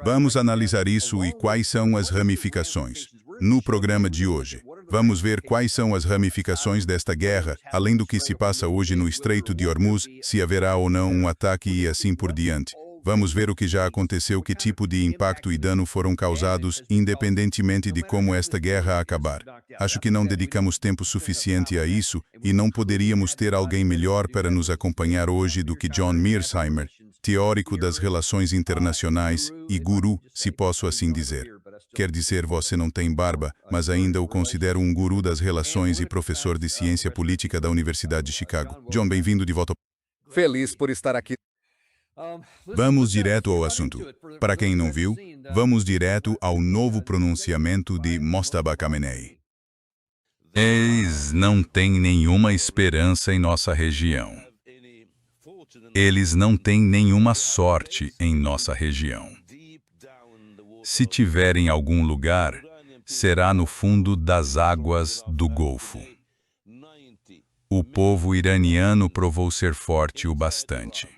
Vamos analisar isso e quais são as ramificações. No programa de hoje, vamos ver quais são as ramificações desta guerra, além do que se passa hoje no Estreito de Hormuz, se haverá ou não um ataque e assim por diante. Vamos ver o que já aconteceu, que tipo de impacto e dano foram causados, independentemente de como esta guerra acabar. Acho que não dedicamos tempo suficiente a isso e não poderíamos ter alguém melhor para nos acompanhar hoje do que John Mearsheimer, teórico das relações internacionais e guru, se posso assim dizer. Quer dizer, você não tem barba, mas ainda o considero um guru das relações e professor de ciência política da Universidade de Chicago. John, bem-vindo de volta. Feliz por estar aqui. Vamos direto ao assunto. Para quem não viu, vamos direto ao novo pronunciamento de Mojtaba Khamenei. Eles não têm nenhuma esperança em nossa região. Eles não têm nenhuma sorte em nossa região. Se tiverem algum lugar, será no fundo das águas do Golfo. O povo iraniano provou ser forte o bastante.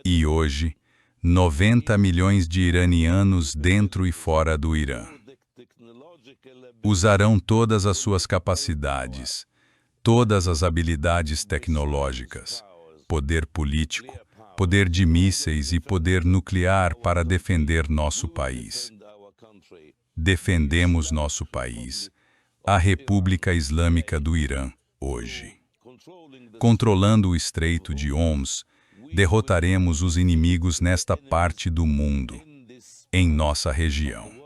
E hoje, 90 milhões de iranianos dentro e fora do Irã usarão todas as suas capacidades, todas as habilidades tecnológicas, poder político, poder de mísseis e poder nuclear para defender nosso país. Defendemos nosso país, a República Islâmica do Irã, hoje. Controlando o Estreito de Hormuz, derrotaremos os inimigos nesta parte do mundo, em nossa região.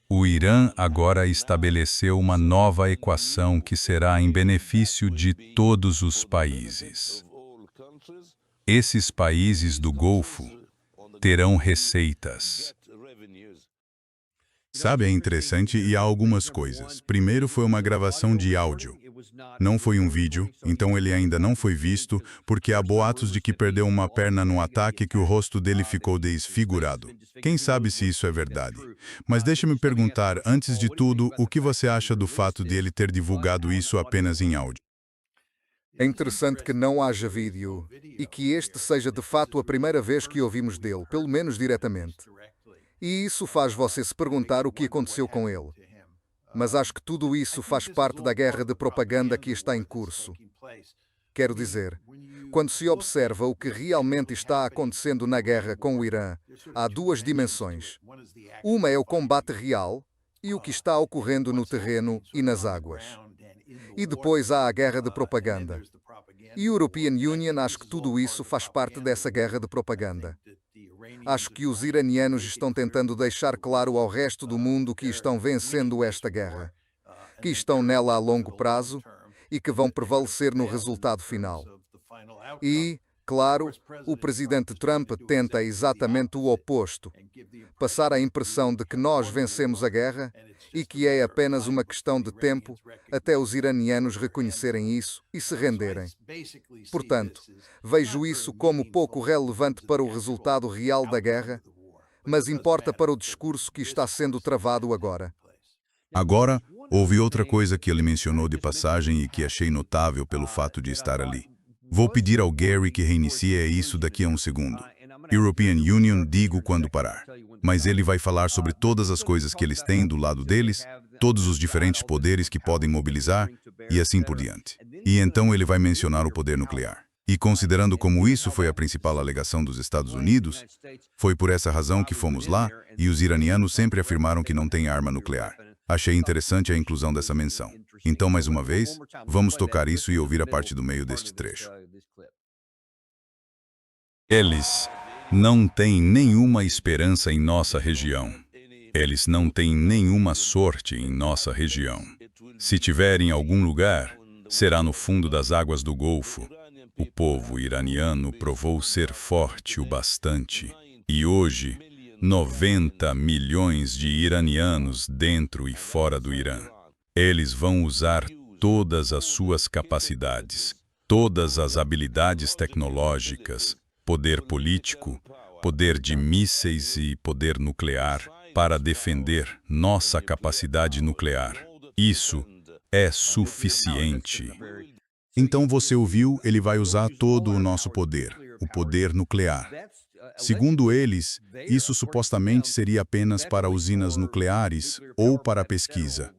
O Irã agora estabeleceu uma nova equação que será em benefício de todos os países. Esses países do Golfo terão receitas. Sabe, é interessante e há algumas coisas. Primeiro foi uma gravação de áudio. Não foi um vídeo, então ele ainda não foi visto, porque há boatos de que perdeu uma perna no ataque e que o rosto dele ficou desfigurado. Quem sabe se isso é verdade? Mas deixa-me perguntar, antes de tudo, o que você acha do fato de ele ter divulgado isso apenas em áudio? É interessante que não haja vídeo e que este seja de fato a primeira vez que ouvimos dele, pelo menos diretamente. E isso faz você se perguntar o que aconteceu com ele. Mas acho que tudo isso faz parte da guerra de propaganda que está em curso. Quero dizer, quando se observa o que realmente está acontecendo na guerra com o Irã, há duas dimensões. Uma é o combate real e o que está ocorrendo no terreno e nas águas. E depois há a guerra de propaganda. E o European Union, acho que tudo isso faz parte dessa guerra de propaganda. Acho que os iranianos estão tentando deixar claro ao resto do mundo que estão vencendo esta guerra, que estão nela a longo prazo e que vão prevalecer no resultado final. E, claro, o presidente Trump tenta exatamente o oposto, passar a impressão de que nós vencemos a guerra e que é apenas uma questão de tempo até os iranianos reconhecerem isso e se renderem. Portanto, vejo isso como pouco relevante para o resultado real da guerra, mas importa para o discurso que está sendo travado agora. Agora, houve outra coisa que ele mencionou de passagem e que achei notável pelo fato de estar ali. Vou pedir ao Gary que reinicie isso daqui a um segundo. European Union, digo quando parar. Mas ele vai falar sobre todas as coisas que eles têm do lado deles, todos os diferentes poderes que podem mobilizar, e assim por diante. E então ele vai mencionar o poder nuclear. E considerando como isso foi a principal alegação dos Estados Unidos, foi por essa razão que fomos lá, e os iranianos sempre afirmaram que não têm arma nuclear. Achei interessante a inclusão dessa menção. Então, mais uma vez, vamos tocar isso e ouvir a parte do meio deste trecho. Eles não têm nenhuma esperança em nossa região. Eles não têm nenhuma sorte em nossa região. Se tiverem algum lugar, será no fundo das águas do Golfo. O povo iraniano provou ser forte o bastante. E hoje, 90 milhões de iranianos dentro e fora do Irã. Eles vão usar todas as suas capacidades, todas as habilidades tecnológicas, poder político, poder de mísseis e poder nuclear para defender nossa capacidade nuclear. Isso é suficiente. Então você ouviu, ele vai usar todo o nosso poder, o poder nuclear. Segundo eles, isso supostamente seria apenas para usinas nucleares ou para pesquisa.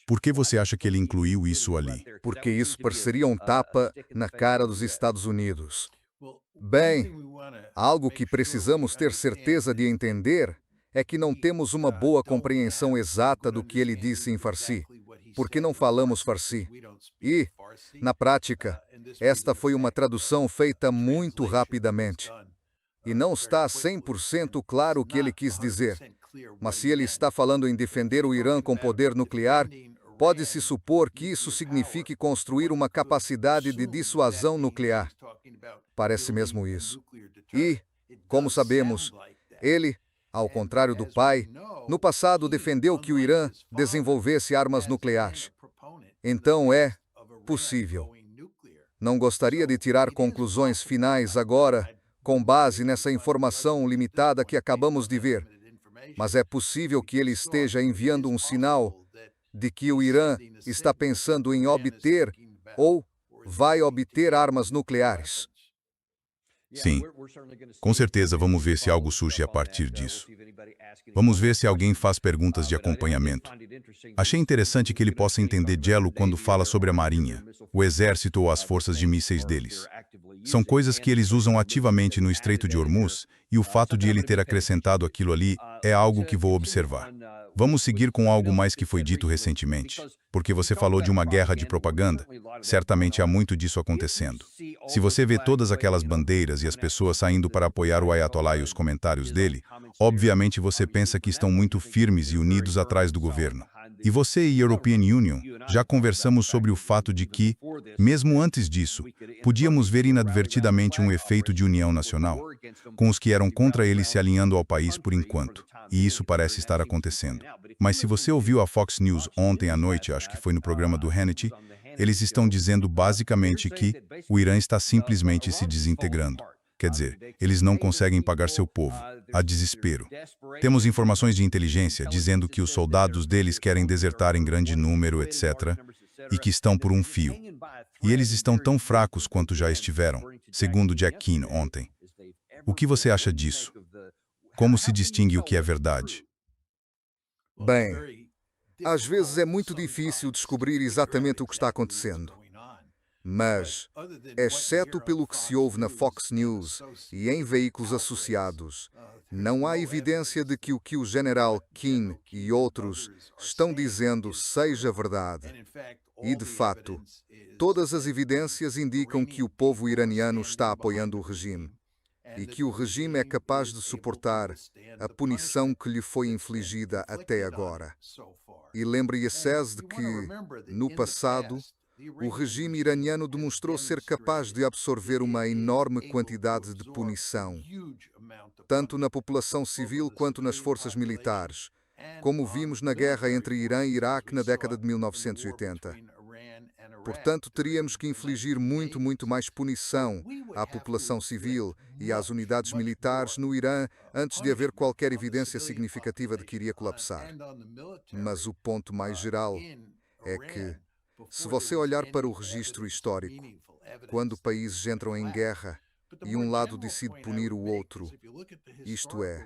Por que você acha que ele incluiu isso ali? Porque isso pareceria um tapa na cara dos Estados Unidos. Bem, algo que precisamos ter certeza de entender é que não temos uma boa compreensão exata do que ele disse em Farsi, porque não falamos Farsi. E, na prática, esta foi uma tradução feita muito rapidamente. E não está 100% claro o que ele quis dizer. Mas se ele está falando em defender o Irã com poder nuclear, pode-se supor que isso signifique construir uma capacidade de dissuasão nuclear. Parece mesmo isso. E, como sabemos, ele, ao contrário do pai, no passado defendeu que o Irã desenvolvesse armas nucleares. Então é possível. Não gostaria de tirar conclusões finais agora, com base nessa informação limitada que acabamos de ver, mas é possível que ele esteja enviando um sinal de que o Irã está pensando em obter ou vai obter armas nucleares. Sim, com certeza vamos ver se algo surge a partir disso. Vamos ver se alguém faz perguntas de acompanhamento. Achei interessante que ele possa entender Jello quando fala sobre a marinha, o exército ou as forças de mísseis deles. São coisas que eles usam ativamente no Estreito de Hormuz, e o fato de ele ter acrescentado aquilo ali é algo que vou observar. Vamos seguir com algo mais que foi dito recentemente, porque você falou de uma guerra de propaganda. Certamente há muito disso acontecendo. Se você vê todas aquelas bandeiras e as pessoas saindo para apoiar o Ayatollah e os comentários dele, obviamente você pensa que estão muito firmes e unidos atrás do governo. E você e a European Union já conversamos sobre o fato de que, mesmo antes disso, podíamos ver inadvertidamente um efeito de união nacional, com os que eram contra ele se alinhando ao país por enquanto. E isso parece estar acontecendo. Mas se você ouviu a Fox News ontem à noite, acho que foi no programa do Hannity, eles estão dizendo basicamente que o Irã está simplesmente se desintegrando. Quer dizer, eles não conseguem pagar seu povo. Há desespero. Temos informações de inteligência dizendo que os soldados deles querem desertar em grande número, etc., e que estão por um fio. E eles estão tão fracos quanto já estiveram, segundo Jack Keane ontem. O que você acha disso? Como se distingue o que é verdade? Bem, às vezes é muito difícil descobrir exatamente o que está acontecendo. Mas, exceto pelo que se ouve na Fox News e em veículos associados, não há evidência de que o que o general Keane e outros estão dizendo seja verdade. E, de fato, todas as evidências indicam que o povo iraniano está apoiando o regime e que o regime é capaz de suportar a punição que lhe foi infligida até agora. E lembre-se de que, no passado, o regime iraniano demonstrou ser capaz de absorver uma enorme quantidade de punição, tanto na população civil quanto nas forças militares, como vimos na guerra entre Irã e Iraque na década de 1980. Portanto, teríamos que infligir muito mais punição à população civil e às unidades militares no Irã antes de haver qualquer evidência significativa de que iria colapsar. Mas o ponto mais geral é que, se você olhar para o registro histórico, quando países entram em guerra e um lado decide punir o outro, isto é,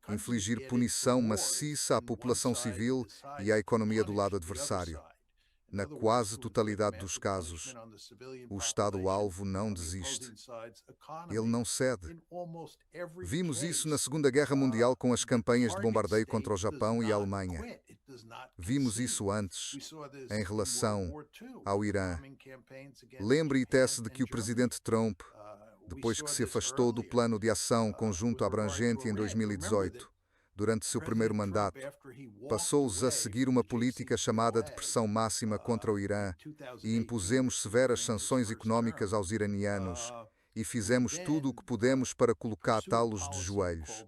infligir punição maciça à população civil e à economia do lado adversário. Na quase totalidade dos casos, o Estado-alvo não desiste. Ele não cede. Vimos isso na Segunda Guerra Mundial com as campanhas de bombardeio contra o Japão e a Alemanha. Vimos isso antes, em relação ao Irã. Lembre-se de que o presidente Trump, depois que se afastou do Plano de Ação Conjunto Abrangente em 2018, durante seu primeiro mandato, passou-os a seguir uma política chamada de pressão máxima contra o Irã e impusemos severas sanções económicas aos iranianos e fizemos tudo o que pudemos para colocá-los de joelhos.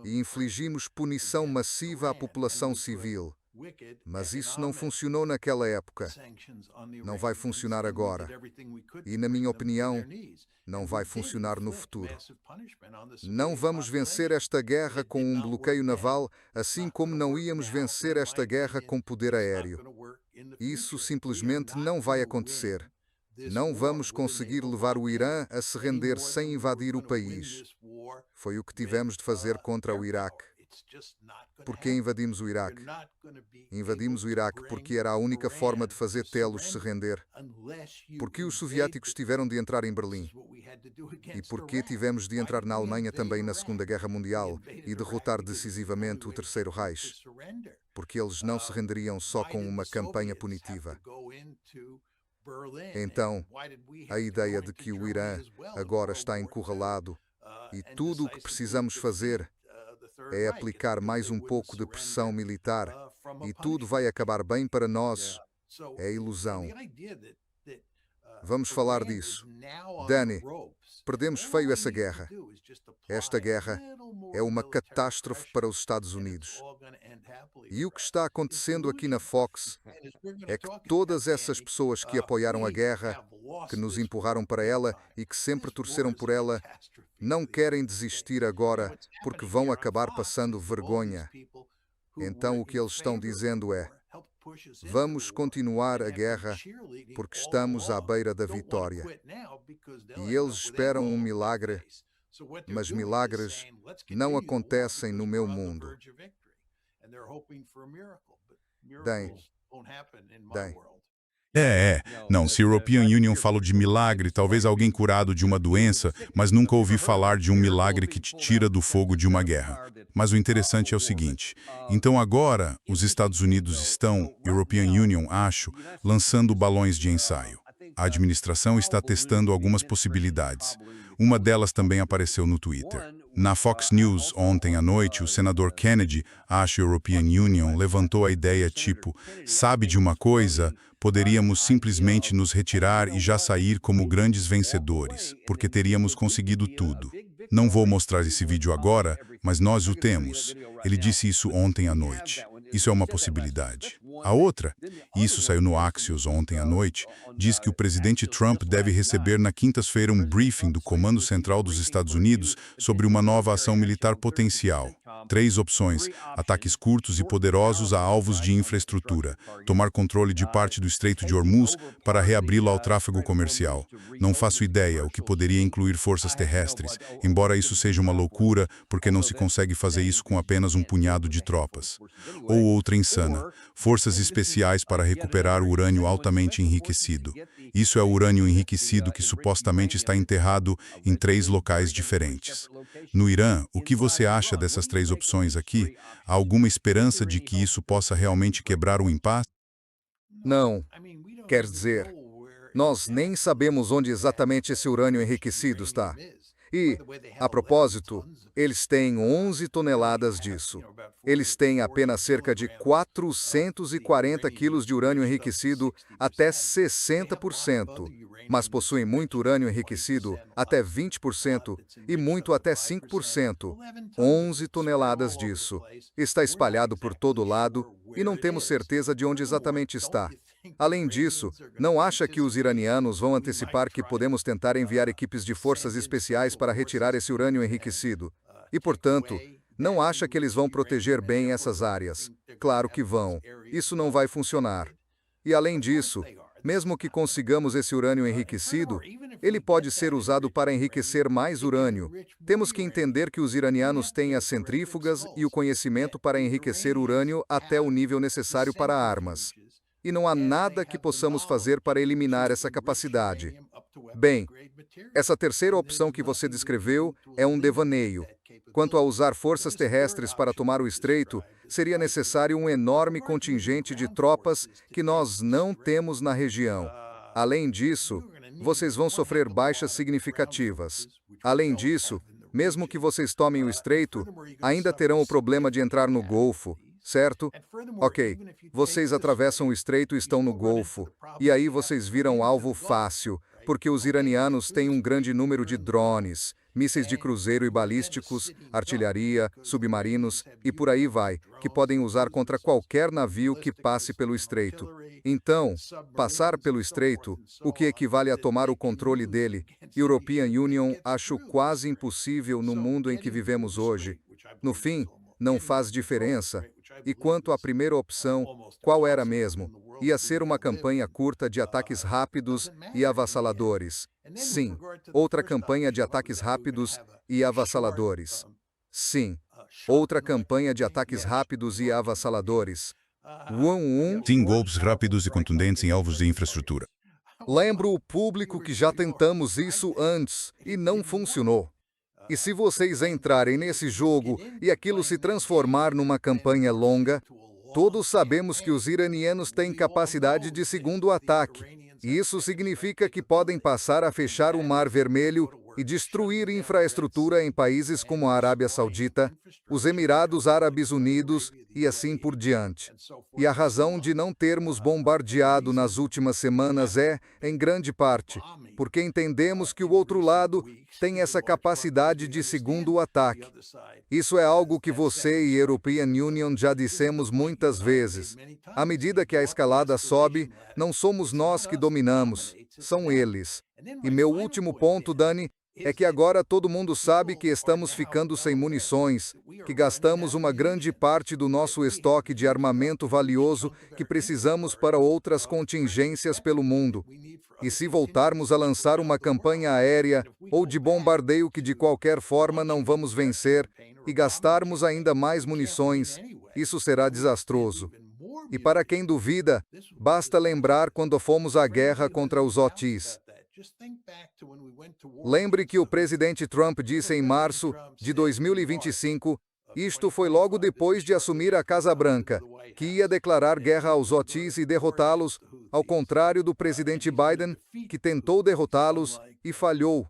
E infligimos punição massiva à população civil. Mas isso não funcionou naquela época. Não vai funcionar agora. E, na minha opinião, não vai funcionar no futuro. Não vamos vencer esta guerra com um bloqueio naval, assim como não íamos vencer esta guerra com poder aéreo. Isso simplesmente não vai acontecer. Não vamos conseguir levar o Irã a se render sem invadir o país. Foi o que tivemos de fazer contra o Iraque. Por que invadimos o Iraque? Invadimos o Iraque porque era a única forma de fazer Telos se render. Porque os soviéticos tiveram de entrar em Berlim. E porque tivemos de entrar na Alemanha também na Segunda Guerra Mundial e derrotar decisivamente o Terceiro Reich. Porque eles não se renderiam só com uma campanha punitiva. Então, a ideia de que o Irã agora está encurralado e tudo o que precisamos fazer é aplicar mais um pouco de pressão militar e tudo vai acabar bem para nós é ilusão. Vamos falar disso. Danny, perdemos feio essa guerra. Esta guerra é uma catástrofe para os Estados Unidos. E o que está acontecendo aqui na Fox é que todas essas pessoas que apoiaram a guerra, que nos empurraram para ela e que sempre torceram por ela, não querem desistir agora porque vão acabar passando vergonha. Então o que eles estão dizendo é: vamos continuar a guerra porque estamos à beira da vitória. E eles esperam um milagre, mas milagres não acontecem no meu mundo. Dan. Não, se European Union fala de milagre, talvez alguém curado de uma doença, mas nunca ouvi falar de um milagre que te tira do fogo de uma guerra. Mas o interessante é o seguinte, então agora os Estados Unidos estão, European Union, acho, lançando balões de ensaio. A administração está testando algumas possibilidades. Uma delas também apareceu no Twitter. Na Fox News, ontem à noite, o senador Kennedy, acho European Union, levantou a ideia tipo, sabe de uma coisa? Poderíamos simplesmente nos retirar e já sair como grandes vencedores, porque teríamos conseguido tudo. Não vou mostrar esse vídeo agora, mas nós o temos. Ele disse isso ontem à noite. Isso é uma possibilidade. A outra, e isso saiu no Axios ontem à noite, diz que o presidente Trump deve receber na quinta-feira um briefing do Comando Central dos Estados Unidos sobre uma nova ação militar potencial. 3 opções: ataques curtos e poderosos a alvos de infraestrutura, tomar controle de parte do Estreito de Hormuz para reabri-lo ao tráfego comercial. Não faço ideia o que poderia incluir forças terrestres, embora isso seja uma loucura, porque não se consegue fazer isso com apenas um punhado de tropas. Ou outra insana, forças especiais para recuperar o urânio altamente enriquecido. Isso é o urânio enriquecido que supostamente está enterrado em 3 locais diferentes. No Irã, o que você acha dessas 3 opções aqui? Há alguma esperança de que isso possa realmente quebrar o impasse? Não. Quer dizer, nós nem sabemos onde exatamente esse urânio enriquecido está. E, a propósito, eles têm 11 toneladas disso. Eles têm apenas cerca de 440 quilos de urânio enriquecido, até 60%, mas possuem muito urânio enriquecido, até 20%, e muito até 5%. 11 toneladas disso. Está espalhado por todo lado e não temos certeza de onde exatamente está. Além disso, não acha que os iranianos vão antecipar que podemos tentar enviar equipes de forças especiais para retirar esse urânio enriquecido? E, portanto, não acha que eles vão proteger bem essas áreas? Claro que vão. Isso não vai funcionar. E, além disso, mesmo que consigamos esse urânio enriquecido, ele pode ser usado para enriquecer mais urânio. Temos que entender que os iranianos têm as centrífugas e o conhecimento para enriquecer urânio até o nível necessário para armas. E não há nada que possamos fazer para eliminar essa capacidade. Bem, essa terceira opção que você descreveu é um devaneio. Quanto a usar forças terrestres para tomar o estreito, seria necessário um enorme contingente de tropas que nós não temos na região. Além disso, vocês vão sofrer baixas significativas. Além disso, mesmo que vocês tomem o estreito, ainda terão o problema de entrar no Golfo, certo? Ok, vocês atravessam o estreito e estão no Golfo, e aí vocês viram alvo fácil, porque os iranianos têm um grande número de drones, mísseis de cruzeiro e balísticos, artilharia, submarinos e por aí vai, que podem usar contra qualquer navio que passe pelo estreito. Então, passar pelo estreito, o que equivale a tomar o controle dele, European Union, acho quase impossível no mundo em que vivemos hoje. No fim, não faz diferença. E quanto à primeira opção, qual era mesmo? ia ser uma campanha curta de ataques rápidos e avassaladores. Sim, outra campanha de ataques rápidos e avassaladores. Sim, outra campanha de ataques rápidos e avassaladores. Sim, golpes rápidos e contundentes em alvos de infraestrutura. Lembro o público que já tentamos isso antes e não funcionou. E se vocês entrarem nesse jogo e aquilo se transformar numa campanha longa, todos sabemos que os iranianos têm capacidade de segundo ataque. E isso significa que podem passar a fechar o Mar Vermelho e destruir infraestrutura em países como a Arábia Saudita, os Emirados Árabes Unidos e assim por diante. E a razão de não termos bombardeado nas últimas semanas é, em grande parte, porque entendemos que o outro lado tem essa capacidade de segundo ataque. Isso é algo que você e a European Union já dissemos muitas vezes. À medida que a escalada sobe, não somos nós que dominamos, são eles. E meu último ponto, Dani, é que agora todo mundo sabe que estamos ficando sem munições, que gastamos uma grande parte do nosso estoque de armamento valioso que precisamos para outras contingências pelo mundo. E se voltarmos a lançar uma campanha aérea ou de bombardeio que de qualquer forma não vamos vencer e gastarmos ainda mais munições, isso será desastroso. E para quem duvida, basta lembrar quando fomos à guerra contra os Houthis. Lembre que o presidente Trump disse em março de 2025, isto foi logo depois de assumir a Casa Branca, que ia declarar guerra aos Houthis e derrotá-los, ao contrário do presidente Biden, que tentou derrotá-los e falhou.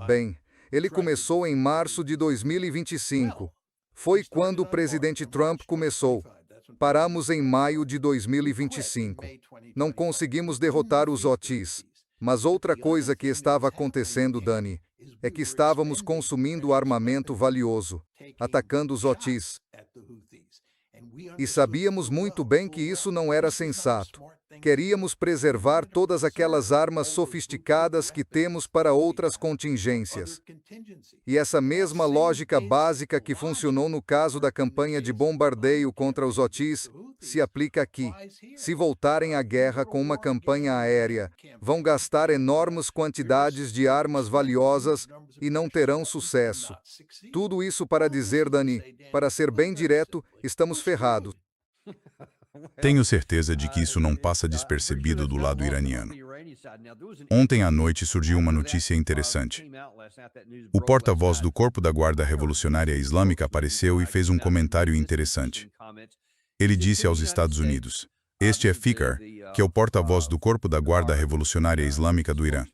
Bem, ele começou em março de 2025. Foi quando o presidente Trump começou. Paramos em maio de 2025. Não conseguimos derrotar os Houthis. Mas outra coisa que estava acontecendo, Dani, é que estávamos consumindo armamento valioso, atacando os Houthis. E sabíamos muito bem que isso não era sensato. Queríamos preservar todas aquelas armas sofisticadas que temos para outras contingências. E essa mesma lógica básica que funcionou no caso da campanha de bombardeio contra os Houthis se aplica aqui. Se voltarem à guerra com uma campanha aérea, vão gastar enormes quantidades de armas valiosas e não terão sucesso. Tudo isso para dizer, Dani, para ser bem direto, estamos ferrados. Tenho certeza de que isso não passa despercebido do lado iraniano. Ontem à noite surgiu uma notícia interessante. O porta-voz do Corpo da Guarda Revolucionária Islâmica apareceu e fez um comentário interessante. Ele disse aos Estados Unidos, este é Fikar, que é o porta-voz do Corpo da Guarda Revolucionária Islâmica do Irã.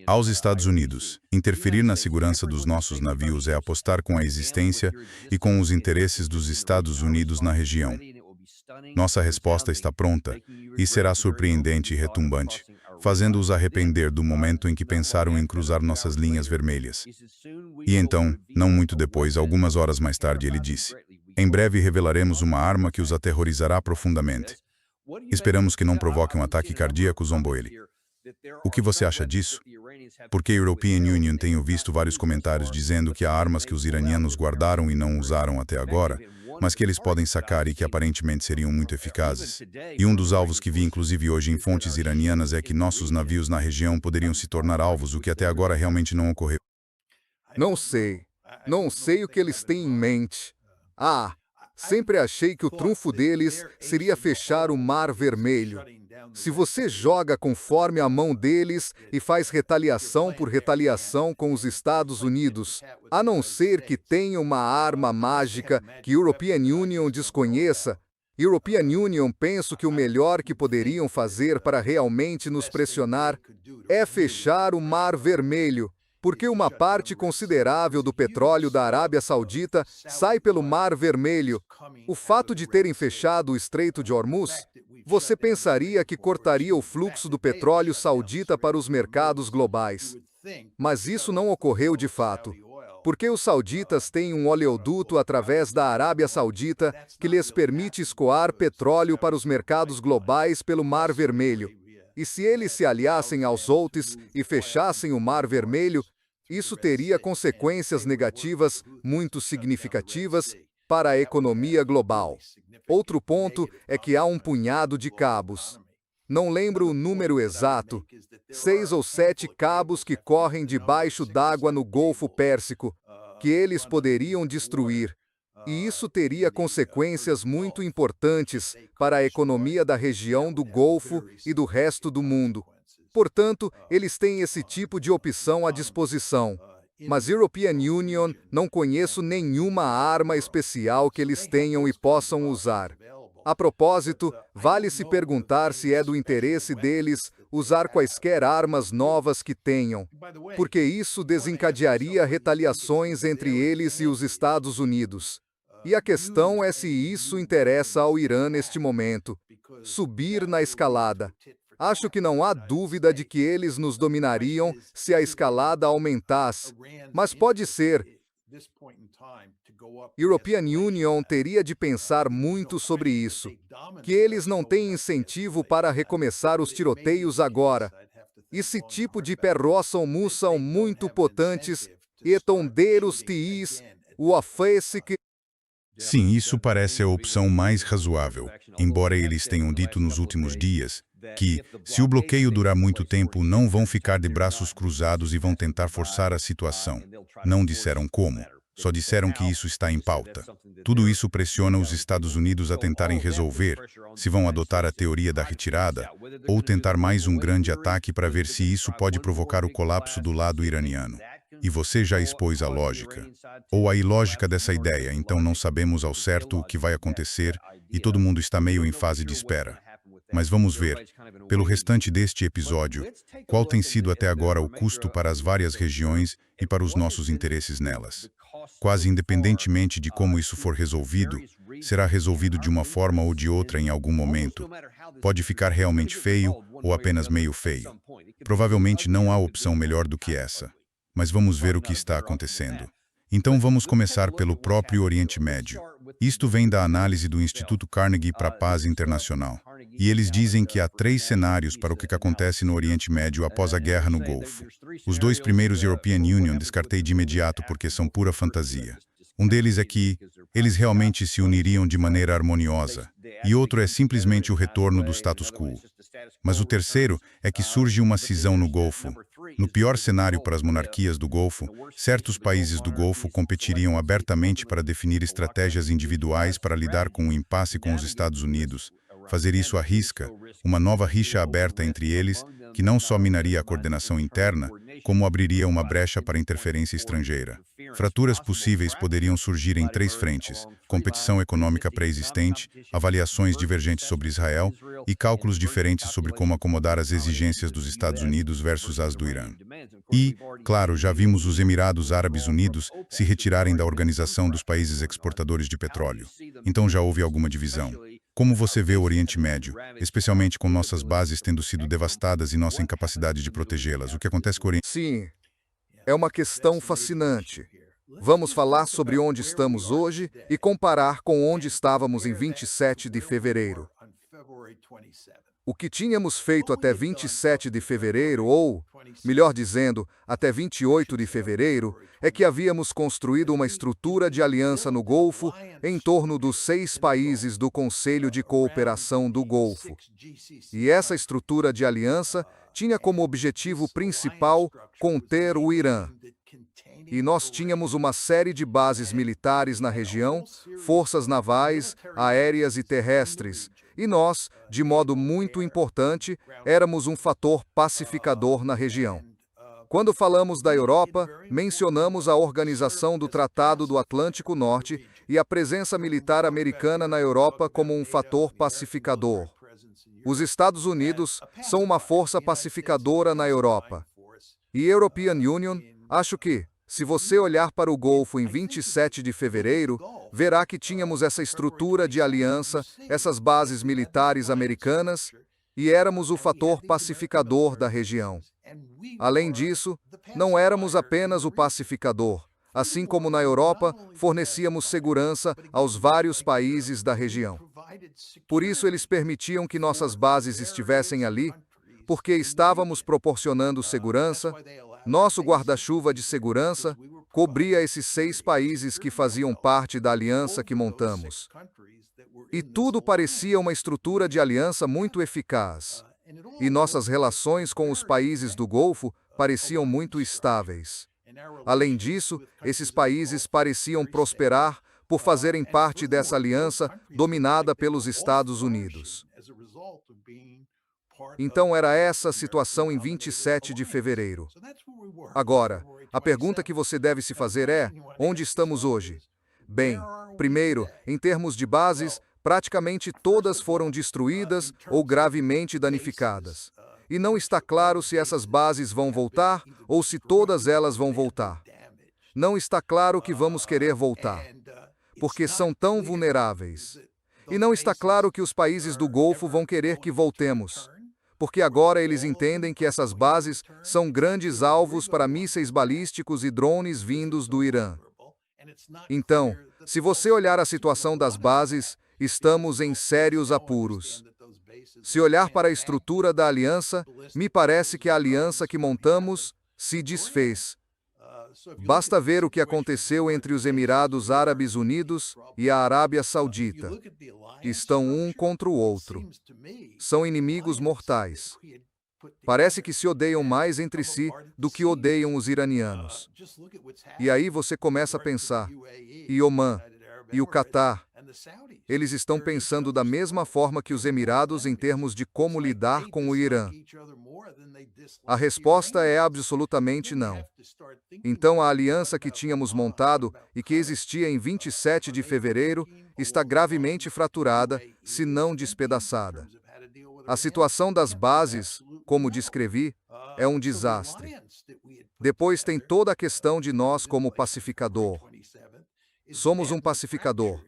Aos Estados Unidos, interferir na segurança dos nossos navios é apostar com a existência e com os interesses dos Estados Unidos na região. Nossa resposta está pronta e será surpreendente e retumbante, fazendo-os arrepender do momento em que pensaram em cruzar nossas linhas vermelhas. E então, não muito depois, algumas horas mais tarde, ele disse, em breve revelaremos uma arma que os aterrorizará profundamente. Esperamos que não provoque um ataque cardíaco, zombou ele. O que você acha disso? Porque a European Union tem visto vários comentários dizendo que há armas que os iranianos guardaram e não usaram até agora, mas que eles podem sacar e que aparentemente seriam muito eficazes. E um dos alvos que vi inclusive hoje em fontes iranianas é que nossos navios na região poderiam se tornar alvos, o que até agora realmente não ocorreu. Não sei. Não sei o que eles têm em mente. Sempre achei que o trunfo deles seria fechar o Mar Vermelho. Se você joga conforme a mão deles e faz retaliação por retaliação com os Estados Unidos, a não ser que tenha uma arma mágica que European Union desconheça, European Union penso que o melhor que poderiam fazer para realmente nos pressionar é fechar o Mar Vermelho, porque uma parte considerável do petróleo da Arábia Saudita sai pelo Mar Vermelho. O fato de terem fechado o Estreito de Hormuz, você pensaria que cortaria o fluxo do petróleo saudita para os mercados globais. Mas isso não ocorreu de fato, porque os sauditas têm um oleoduto através da Arábia Saudita que lhes permite escoar petróleo para os mercados globais pelo Mar Vermelho. E se eles se aliassem aos Houthis e fechassem o Mar Vermelho, isso teria consequências negativas muito significativas para a economia global. Outro ponto é que há um punhado de cabos. Não lembro o número exato, 6 ou 7 cabos que correm debaixo d'água no Golfo Pérsico, que eles poderiam destruir. E isso teria consequências muito importantes para a economia da região do Golfo e do resto do mundo. Portanto, eles têm esse tipo de opção à disposição. Mas European Union, não conheço nenhuma arma especial que eles tenham e possam usar. A propósito, vale se perguntar se é do interesse deles usar quaisquer armas novas que tenham, porque isso desencadearia retaliações entre eles e os Estados Unidos. E a questão é se isso interessa ao Irã neste momento. Subir na escalada. Acho que não há dúvida de que eles nos dominariam se a escalada aumentasse, mas pode ser. European Union teria de pensar muito sobre isso, que eles não têm incentivo para recomeçar os tiroteios agora. Esse tipo de perroçam são muito potentes e tondeiros tiis, o afesic. Sim, isso parece a opção mais razoável, embora eles tenham dito nos últimos dias que, se o bloqueio durar muito tempo, não vão ficar de braços cruzados e vão tentar forçar a situação. Não disseram como, só disseram que isso está em pauta. Tudo isso pressiona os Estados Unidos a tentarem resolver, se vão adotar a teoria da retirada, ou tentar mais um grande ataque para ver se isso pode provocar o colapso do lado iraniano. E você já expôs a lógica, ou a ilógica dessa ideia, então não sabemos ao certo o que vai acontecer e todo mundo está meio em fase de espera. Mas vamos ver, pelo restante deste episódio, qual tem sido até agora o custo para as várias regiões e para os nossos interesses nelas. Quase independentemente de como isso for resolvido, será resolvido de uma forma ou de outra em algum momento. Pode ficar realmente feio ou apenas meio feio. Provavelmente não há opção melhor do que essa. Mas vamos ver o que está acontecendo. Então vamos começar pelo próprio Oriente Médio. Isto vem da análise do Instituto Carnegie para a Paz Internacional. E eles dizem que há 3 cenários para o que acontece no Oriente Médio após a guerra no Golfo. Os 2 primeiros European Union descartei de imediato porque são pura fantasia. Um deles é que eles realmente se uniriam de maneira harmoniosa, e outro é simplesmente o retorno do status quo. Mas o terceiro é que surge uma cisão no Golfo. No pior cenário para as monarquias do Golfo, certos países do Golfo competiriam abertamente para definir estratégias individuais para lidar com o impasse com os Estados Unidos. Fazer isso arrisca uma nova rixa aberta entre eles, que não só minaria a coordenação interna, como abriria uma brecha para interferência estrangeira. Fraturas possíveis poderiam surgir em 3 frentes: competição econômica pré-existente, avaliações divergentes sobre Israel e cálculos diferentes sobre como acomodar as exigências dos Estados Unidos versus as do Irã. E, claro, já vimos os Emirados Árabes Unidos se retirarem da Organização dos Países Exportadores de Petróleo. Então já houve alguma divisão. Como você vê o Oriente Médio, especialmente com nossas bases tendo sido devastadas e nossa incapacidade de protegê-las? O que acontece com o Oriente? Sim, é uma questão fascinante. Vamos falar sobre onde estamos hoje e comparar com onde estávamos em 27 de fevereiro. O que tínhamos feito até 27 de fevereiro, ou, melhor dizendo, até 28 de fevereiro, é que havíamos construído uma estrutura de aliança no Golfo em torno dos 6 países do Conselho de Cooperação do Golfo. E essa estrutura de aliança tinha como objetivo principal conter o Irã. E nós tínhamos uma série de bases militares na região, forças navais, aéreas e terrestres, e nós, de modo muito importante, éramos um fator pacificador na região. Quando falamos da Europa, mencionamos a organização do Tratado do Atlântico Norte e a presença militar americana na Europa como um fator pacificador. Os Estados Unidos são uma força pacificadora na Europa. E European Union, acho que, se você olhar para o Golfo em 27 de fevereiro, verá que tínhamos essa estrutura de aliança, essas bases militares americanas, e éramos o fator pacificador da região. Além disso, não éramos apenas o pacificador. Assim como na Europa, fornecíamos segurança aos vários países da região. Por isso eles permitiam que nossas bases estivessem ali, porque estávamos proporcionando segurança, nosso guarda-chuva de segurança, cobria esses 6 países que faziam parte da aliança que montamos. E tudo parecia uma estrutura de aliança muito eficaz. E nossas relações com os países do Golfo pareciam muito estáveis. Além disso, esses países pareciam prosperar por fazerem parte dessa aliança dominada pelos Estados Unidos. Então era essa a situação em 27 de fevereiro. Agora, a pergunta que você deve se fazer é: onde estamos hoje? Bem, primeiro, em termos de bases, praticamente todas foram destruídas ou gravemente danificadas. E não está claro se essas bases vão voltar ou se todas elas vão voltar. Não está claro que vamos querer voltar, porque são tão vulneráveis. E não está claro que os países do Golfo vão querer que voltemos, porque agora eles entendem que essas bases são grandes alvos para mísseis balísticos e drones vindos do Irã. Então, se você olhar a situação das bases, estamos em sérios apuros. Se olhar para a estrutura da aliança, me parece que a aliança que montamos se desfez. Basta ver o que aconteceu entre os Emirados Árabes Unidos e a Arábia Saudita. Estão um contra o outro. São inimigos mortais. Parece que se odeiam mais entre si do que odeiam os iranianos. E aí você começa a pensar, e Omã, e o Catar, eles estão pensando da mesma forma que os Emirados em termos de como lidar com o Irã. A resposta é absolutamente não. Então a aliança que tínhamos montado e que existia em 27 de fevereiro está gravemente fraturada, se não despedaçada. A situação das bases, como descrevi, é um desastre. Depois tem toda a questão de nós como pacificador. Somos um pacificador.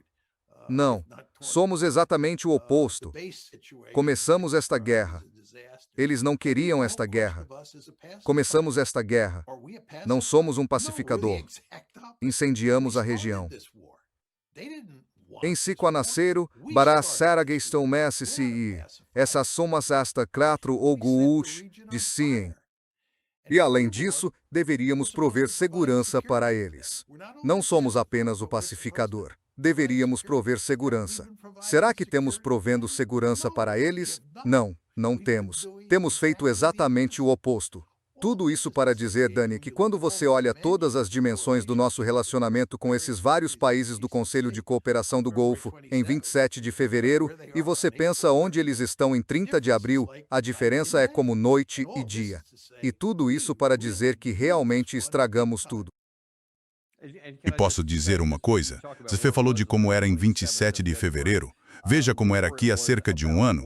Não, somos exatamente o oposto. Começamos esta guerra. Eles não queriam esta guerra. Começamos esta guerra. Não somos um pacificador. Incendiamos a região. Em Siquanacero, Bará Sarageston Messi, essa somas esta 4 ou Guush, de Cien. E além disso, deveríamos prover segurança para eles. Não somos apenas o pacificador. Deveríamos prover segurança. Será que temos provendo segurança para eles? Não, não temos. Temos feito exatamente o oposto. Tudo isso para dizer, Dani, que quando você olha todas as dimensões do nosso relacionamento com esses vários países do Conselho de Cooperação do Golfo, em 27 de fevereiro, e você pensa onde eles estão em 30 de abril, a diferença é como noite e dia. E tudo isso para dizer que realmente estragamos tudo. E posso dizer uma coisa? Você falou de como era em 27 de fevereiro. Veja como era aqui há cerca de um ano.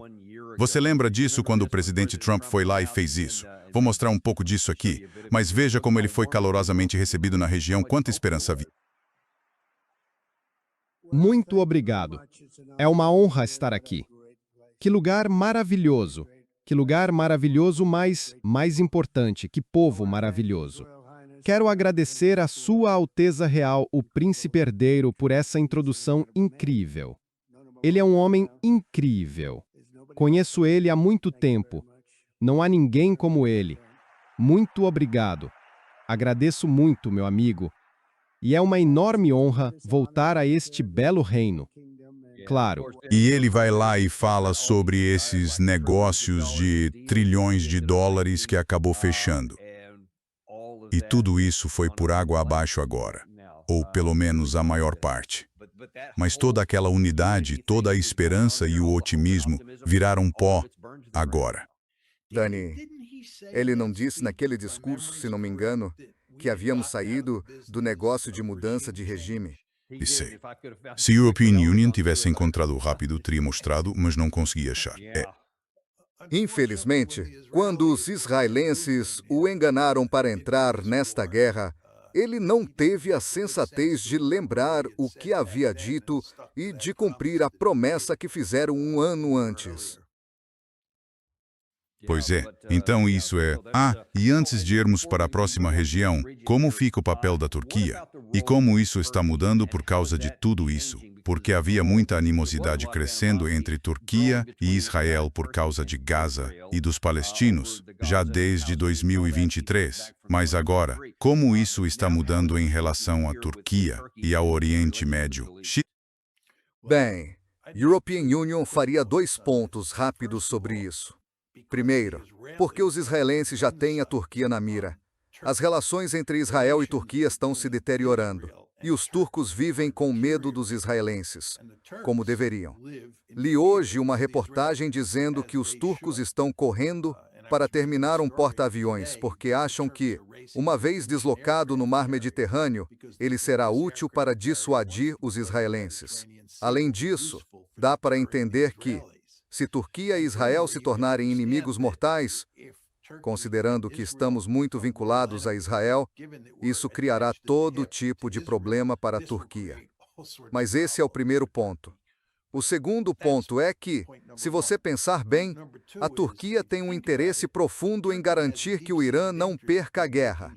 Você lembra disso quando o presidente Trump foi lá e fez isso? Vou mostrar um pouco disso aqui, mas veja como ele foi calorosamente recebido na região, quanta esperança havia. Muito obrigado. É uma honra estar aqui. Que lugar maravilhoso. Que lugar maravilhoso, mas mais importante, que povo maravilhoso. Quero agradecer a Sua Alteza Real, o Príncipe Herdeiro, por essa introdução incrível. Ele é um homem incrível. Conheço ele há muito tempo. Não há ninguém como ele. Muito obrigado. Agradeço muito, meu amigo. E é uma enorme honra voltar a este belo reino. Claro. E ele vai lá e fala sobre esses negócios de trilhões de dólares que acabou fechando. E tudo isso foi por água abaixo agora. Ou pelo menos a maior parte. Mas toda aquela unidade, toda a esperança e o otimismo viraram pó agora. Dani, ele não disse naquele discurso, se não me engano, que havíamos saído do negócio de mudança de regime. Disse. Se a European Union tivesse encontrado rápido, teria mostrado, mas não consegui achar. Infelizmente, quando os israelenses o enganaram para entrar nesta guerra, ele não teve a sensatez de lembrar o que havia dito e de cumprir a promessa que fizeram um ano antes. Pois é, então isso é... e antes de irmos para a próxima região, como fica o papel da Turquia? E como isso está mudando por causa de tudo isso? Porque havia muita animosidade crescendo entre Turquia e Israel por causa de Gaza e dos palestinos, já desde 2023. Mas agora, como isso está mudando em relação à Turquia e ao Oriente Médio? Bem, European Union faria 2 pontos rápidos sobre isso. Primeiro, porque os israelenses já têm a Turquia na mira. As relações entre Israel e Turquia estão se deteriorando, e os turcos vivem com medo dos israelenses, como deveriam. Li hoje uma reportagem dizendo que os turcos estão correndo para terminar um porta-aviões, porque acham que, uma vez deslocado no mar Mediterrâneo, ele será útil para dissuadir os israelenses. Além disso, dá para entender que, se Turquia e Israel se tornarem inimigos mortais, considerando que estamos muito vinculados a Israel, isso criará todo tipo de problema para a Turquia. Mas esse é o primeiro ponto. O segundo ponto é que, se você pensar bem, a Turquia tem um interesse profundo em garantir que o Irã não perca a guerra.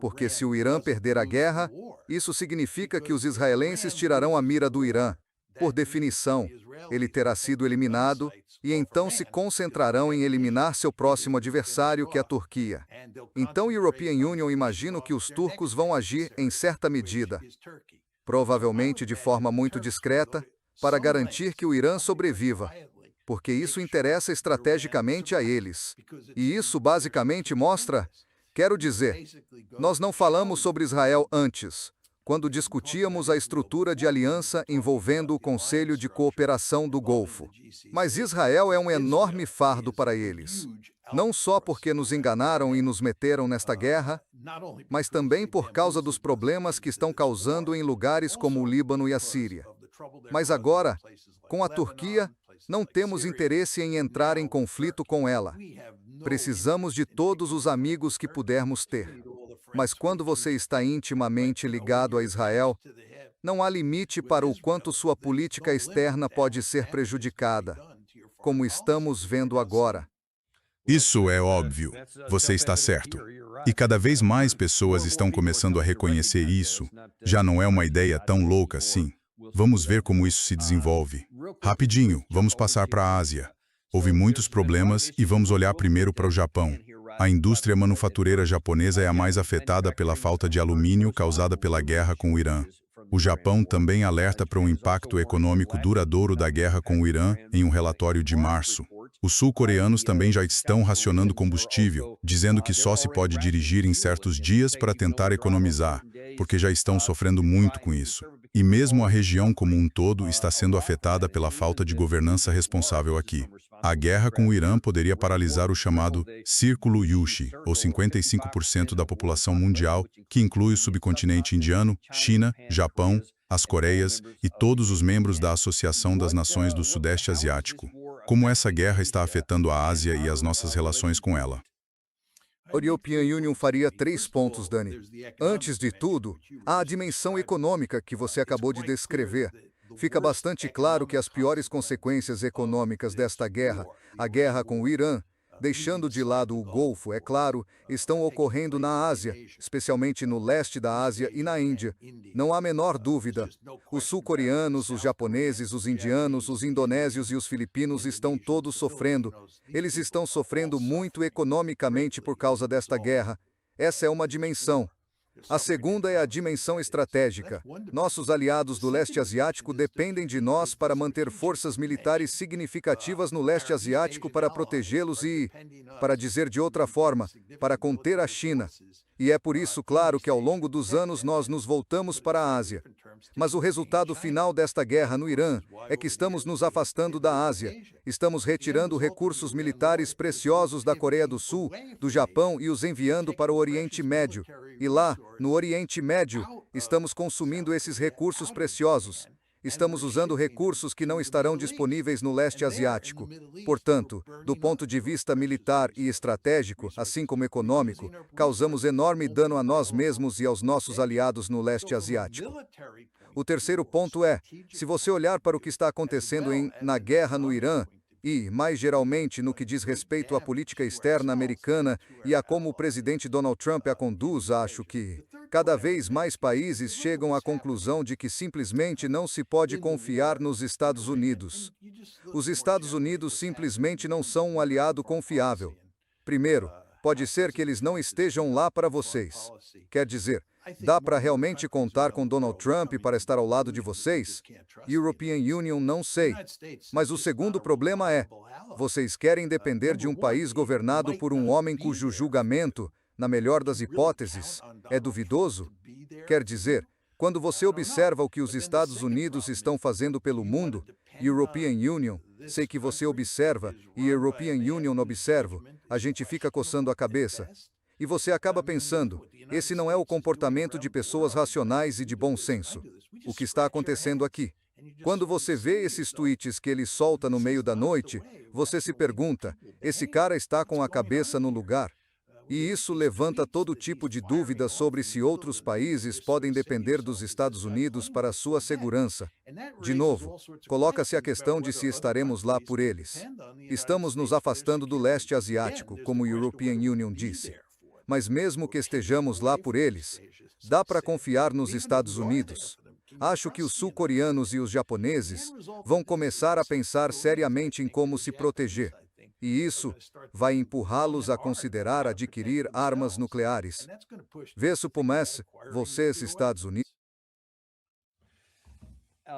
Porque se o Irã perder a guerra, isso significa que os israelenses tirarão a mira do Irã. Por definição, ele terá sido eliminado e então se concentrarão em eliminar seu próximo adversário, que é a Turquia. Então, European Union imagina que os turcos vão agir em certa medida, provavelmente de forma muito discreta, para garantir que o Irã sobreviva, porque isso interessa estrategicamente a eles. E isso basicamente mostra, quero dizer, nós não falamos sobre Israel antes, quando discutíamos a estrutura de aliança envolvendo o Conselho de Cooperação do Golfo. Mas Israel é um enorme fardo para eles. Não só porque nos enganaram e nos meteram nesta guerra, mas também por causa dos problemas que estão causando em lugares como o Líbano e a Síria. Mas agora, com a Turquia, não temos interesse em entrar em conflito com ela. Precisamos de todos os amigos que pudermos ter. Mas quando você está intimamente ligado a Israel, não há limite para o quanto sua política externa pode ser prejudicada, como estamos vendo agora. Isso é óbvio. Você está certo. E cada vez mais pessoas estão começando a reconhecer isso. Já não é uma ideia tão louca assim. Vamos ver como isso se desenvolve. Rapidinho, vamos passar para a Ásia. Houve muitos problemas e vamos olhar primeiro para o Japão. A indústria manufatureira japonesa é a mais afetada pela falta de alumínio causada pela guerra com o Irã. O Japão também alerta para um impacto econômico duradouro da guerra com o Irã em um relatório de março. Os sul-coreanos também já estão racionando combustível, dizendo que só se pode dirigir em certos dias para tentar economizar, porque já estão sofrendo muito com isso. E mesmo a região como um todo está sendo afetada pela falta de governança responsável aqui. A guerra com o Irã poderia paralisar o chamado Círculo Yushi, ou 55% da população mundial, que inclui o subcontinente indiano, China, Japão, as Coreias e todos os membros da Associação das Nações do Sudeste Asiático. Como essa guerra está afetando a Ásia e as nossas relações com ela? A European Union faria 3 pontos, Dani. Antes de tudo, há a dimensão econômica que você acabou de descrever. Fica bastante claro que as piores consequências econômicas desta guerra, a guerra com o Irã, deixando de lado o Golfo, é claro, estão ocorrendo na Ásia, especialmente no leste da Ásia e na Índia. Não há menor dúvida. Os sul-coreanos, os japoneses, os indianos, os indonésios e os filipinos estão todos sofrendo. Eles estão sofrendo muito economicamente por causa desta guerra. Essa é uma dimensão. A segunda é a dimensão estratégica. Nossos aliados do leste asiático dependem de nós para manter forças militares significativas no leste asiático para protegê-los e, para dizer de outra forma, para conter a China. E é por isso, claro, que ao longo dos anos nós nos voltamos para a Ásia. Mas o resultado final desta guerra no Irã é que estamos nos afastando da Ásia. Estamos retirando recursos militares preciosos da Coreia do Sul, do Japão e os enviando para o Oriente Médio. E lá, no Oriente Médio, estamos consumindo esses recursos preciosos. Estamos usando recursos que não estarão disponíveis no leste asiático. Portanto, do ponto de vista militar e estratégico, assim como econômico, causamos enorme dano a nós mesmos e aos nossos aliados no leste asiático. O terceiro ponto é, se você olhar para o que está acontecendo na guerra no Irã, e, mais geralmente, no que diz respeito à política externa americana e a como o presidente Donald Trump a conduz, acho que cada vez mais países chegam à conclusão de que simplesmente não se pode confiar nos Estados Unidos. Os Estados Unidos simplesmente não são um aliado confiável. Primeiro, Pode ser que eles não estejam lá para vocês. Quer dizer, dá para realmente contar com Donald Trump para estar ao lado de vocês? European Union, não sei. Mas o segundo problema é, vocês querem depender de um país governado por um homem cujo julgamento, na melhor das hipóteses, é duvidoso? Quer dizer, quando você observa o que os Estados Unidos estão fazendo pelo mundo, European Union, sei que você observa, e European Union observa, a gente fica coçando a cabeça. E você acaba pensando, esse não é o comportamento de pessoas racionais e de bom senso. O que está acontecendo aqui? Quando você vê esses tweets que ele solta no meio da noite, você se pergunta, esse cara está com a cabeça no lugar? E isso levanta todo tipo de dúvida sobre se outros países podem depender dos Estados Unidos para sua segurança. De novo, coloca-se a questão de se estaremos lá por eles. Estamos nos afastando do leste asiático, como o European Union disse. Mas mesmo que estejamos lá por eles, dá para confiar nos Estados Unidos. Acho que os sul-coreanos e os japoneses vão começar a pensar seriamente em como se proteger. E isso vai empurrá-los a considerar adquirir armas nucleares. Vê supomesse, vocês, Estados Unidos.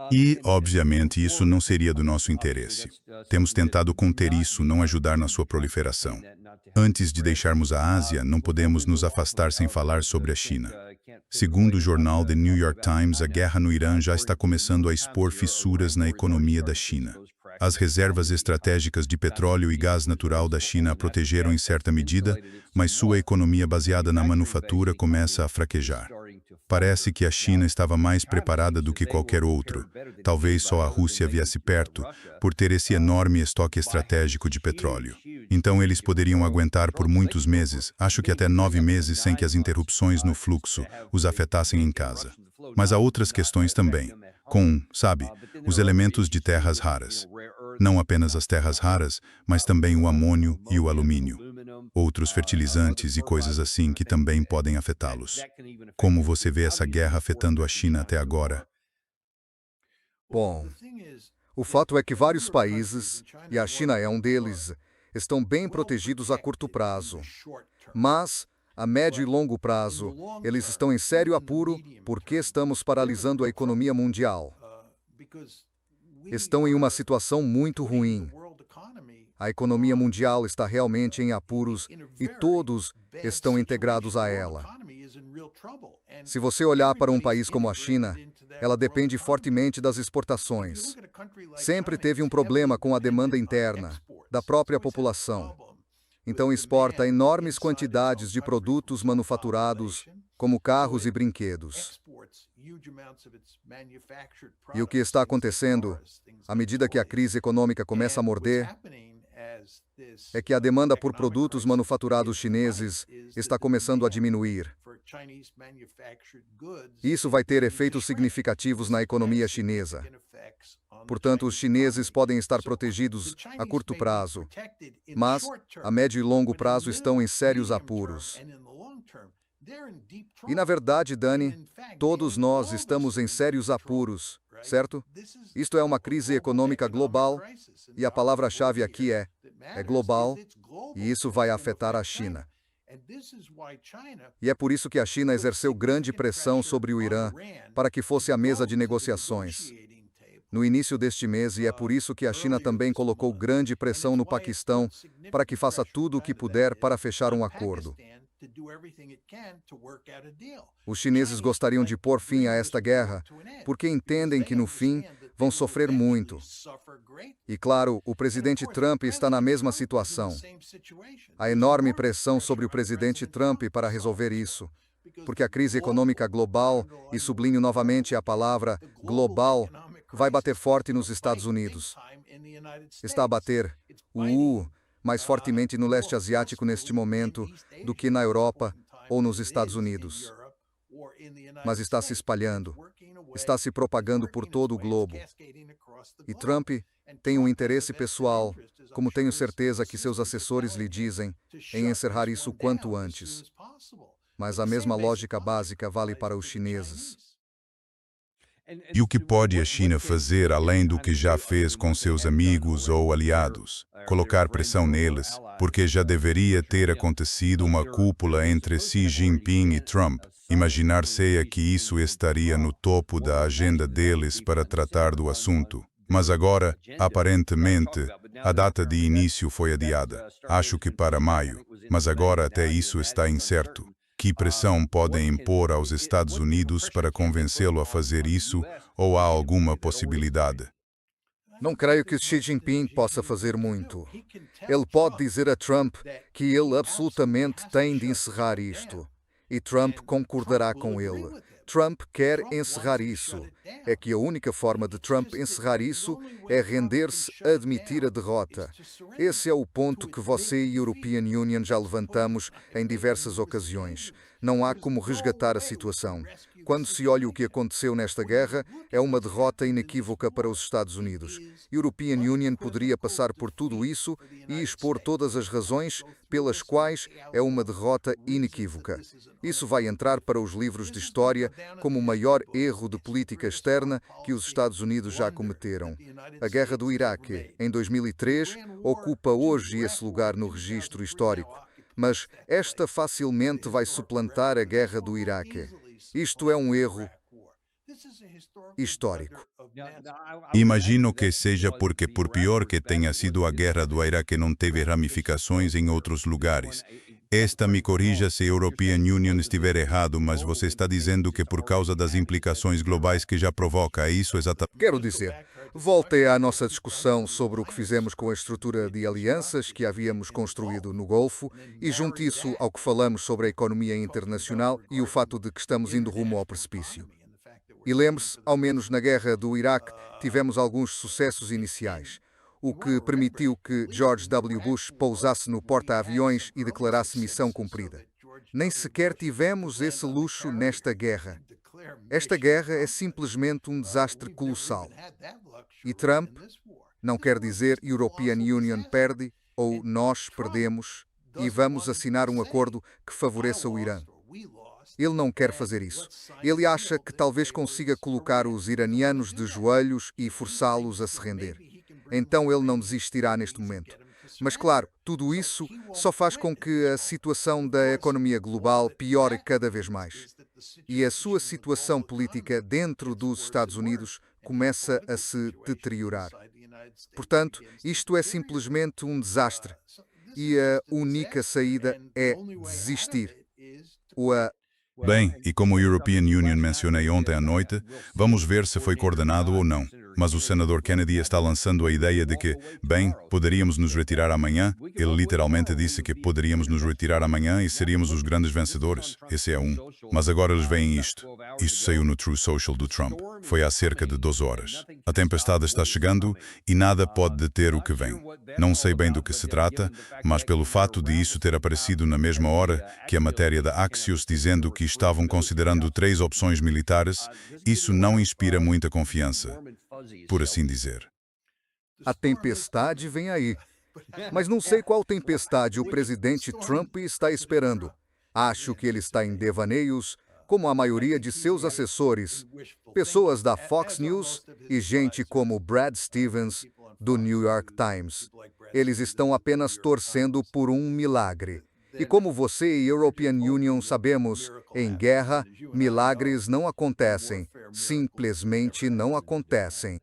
E, obviamente, isso não seria do nosso interesse. Temos tentado conter isso, não ajudar na sua proliferação. Antes de deixarmos a Ásia, não podemos nos afastar sem falar sobre a China. Segundo o jornal The New York Times, a guerra no Irã já está começando a expor fissuras na economia da China. As reservas estratégicas de petróleo e gás natural da China a protegeram em certa medida, mas sua economia baseada na manufatura começa a fraquejar. Parece que a China estava mais preparada do que qualquer outro. Talvez só a Rússia viesse perto, por ter esse enorme estoque estratégico de petróleo. Então eles poderiam aguentar por muitos meses, acho que até 9 meses, sem que as interrupções no fluxo os afetassem em casa. Mas há outras questões também, com, sabe, os elementos de terras raras. Não apenas as terras raras, mas também o amônio e o alumínio. Outros fertilizantes e coisas assim que também podem afetá-los. Como você vê essa guerra afetando a China até agora? Bom, o fato é que vários países, e a China é um deles, estão bem protegidos a curto prazo. Mas, a médio e longo prazo, eles estão em sério apuro porque estamos paralisando a economia mundial. Estão em uma situação muito ruim. A economia mundial está realmente em apuros e todos estão integrados a ela. Se você olhar para um país como a China, ela depende fortemente das exportações. Sempre teve um problema com a demanda interna, da própria população. Então exporta enormes quantidades de produtos manufaturados, como carros e brinquedos. E o que está acontecendo, à medida que a crise econômica começa a morder, é que a demanda por produtos manufaturados chineses está começando a diminuir. Isso vai ter efeitos significativos na economia chinesa. Portanto, os chineses podem estar protegidos a curto prazo, mas a médio e longo prazo estão em sérios apuros. E na verdade, Dani, todos nós estamos em sérios apuros, certo? Isto é uma crise econômica global, e a palavra-chave aqui é global, e isso vai afetar a China. E é por isso que a China exerceu grande pressão sobre o Irã para que fosse à mesa de negociações no início deste mês, e é por isso que a China também colocou grande pressão no Paquistão para que faça tudo o que puder para fechar um acordo. Os chineses gostariam de pôr fim a esta guerra, porque entendem que no fim vão sofrer muito. E claro, o presidente Trump está na mesma situação. Há enorme pressão sobre o presidente Trump para resolver isso, porque a crise econômica global, e sublinho novamente a palavra global, vai bater forte nos Estados Unidos. Está a bater mais fortemente no leste asiático neste momento do que na Europa ou nos Estados Unidos. Mas está se espalhando, está se propagando por todo o globo. E Trump tem um interesse pessoal, como tenho certeza que seus assessores lhe dizem, em encerrar isso quanto antes. Mas a mesma lógica básica vale para os chineses. E o que pode a China fazer além do que já fez com seus amigos ou aliados? Colocar pressão neles, porque já deveria ter acontecido uma cúpula entre Xi Jinping e Trump. Imaginar-se que isso estaria no topo da agenda deles para tratar do assunto. Mas agora, aparentemente, a data de início foi adiada. Acho que para maio, mas agora até isso está incerto. Que pressão podem impor aos Estados Unidos para convencê-lo a fazer isso, ou há alguma possibilidade? Não creio que Xi Jinping possa fazer muito. Ele pode dizer a Trump que ele absolutamente tem de encerrar isto. E Trump concordará com ele. Trump quer encerrar isso. É que a única forma de Trump encerrar isso é render-se a admitir a derrota. Esse é o ponto que você e a European Union já levantamos em diversas ocasiões. Não há como resgatar a situação. Quando se olha o que aconteceu nesta guerra, é uma derrota inequívoca para os Estados Unidos. A European Union poderia passar por tudo isso e expor todas as razões pelas quais é uma derrota inequívoca. Isso vai entrar para os livros de história como o maior erro de política externa que os Estados Unidos já cometeram. A guerra do Iraque, em 2003, ocupa hoje esse lugar no registro histórico. Mas esta facilmente vai suplantar a guerra do Iraque. Isto é um erro histórico. Imagino que seja porque, por pior que tenha sido a guerra do Iraque, não teve ramificações em outros lugares. Esta me corrija se a European Union estiver errado, mas você está dizendo que por causa das implicações globais que já provoca, é isso exatamente? Quero dizer, volte à nossa discussão sobre o que fizemos com a estrutura de alianças que havíamos construído no Golfo e junte isso ao que falamos sobre a economia internacional e o fato de que estamos indo rumo ao precipício. E lembre-se, ao menos na guerra do Iraque, tivemos alguns sucessos iniciais, o que permitiu que George W. Bush pousasse no porta-aviões e declarasse missão cumprida. Nem sequer tivemos esse luxo nesta guerra. Esta guerra é simplesmente um desastre colossal. E Trump não quer dizer European Union perde ou nós perdemos e vamos assinar um acordo que favoreça o Irã. Ele não quer fazer isso. Ele acha que talvez consiga colocar os iranianos de joelhos e forçá-los a se render. Então ele não desistirá neste momento. Mas claro, tudo isso só faz com que a situação da economia global piore cada vez mais. E a sua situação política dentro dos Estados Unidos começa a se deteriorar. Portanto, isto é simplesmente um desastre. E a única saída é desistir. Bem, e como a European Union mencionei ontem à noite, vamos ver se foi coordenado ou não. Mas o senador Kennedy está lançando a ideia de que, bem, poderíamos nos retirar amanhã. Ele literalmente disse que poderíamos nos retirar amanhã e seríamos os grandes vencedores. Esse é um. Mas agora eles veem isto. Isto saiu no True Social do Trump. Foi há cerca de 12 horas. A tempestade está chegando e nada pode deter o que vem. Não sei bem do que se trata, mas pelo fato de isso ter aparecido na mesma hora que a matéria da Axios dizendo que estavam considerando 3 opções militares, isso não inspira muita confiança, por assim dizer. A tempestade vem aí. Mas não sei qual tempestade o presidente Trump está esperando. Acho que ele está em devaneios, como a maioria de seus assessores, pessoas da Fox News e gente como Brad Stevens, do New York Times. Eles estão apenas torcendo por um milagre. E como você e a European Union sabemos, em guerra, milagres não acontecem. Simplesmente não acontecem.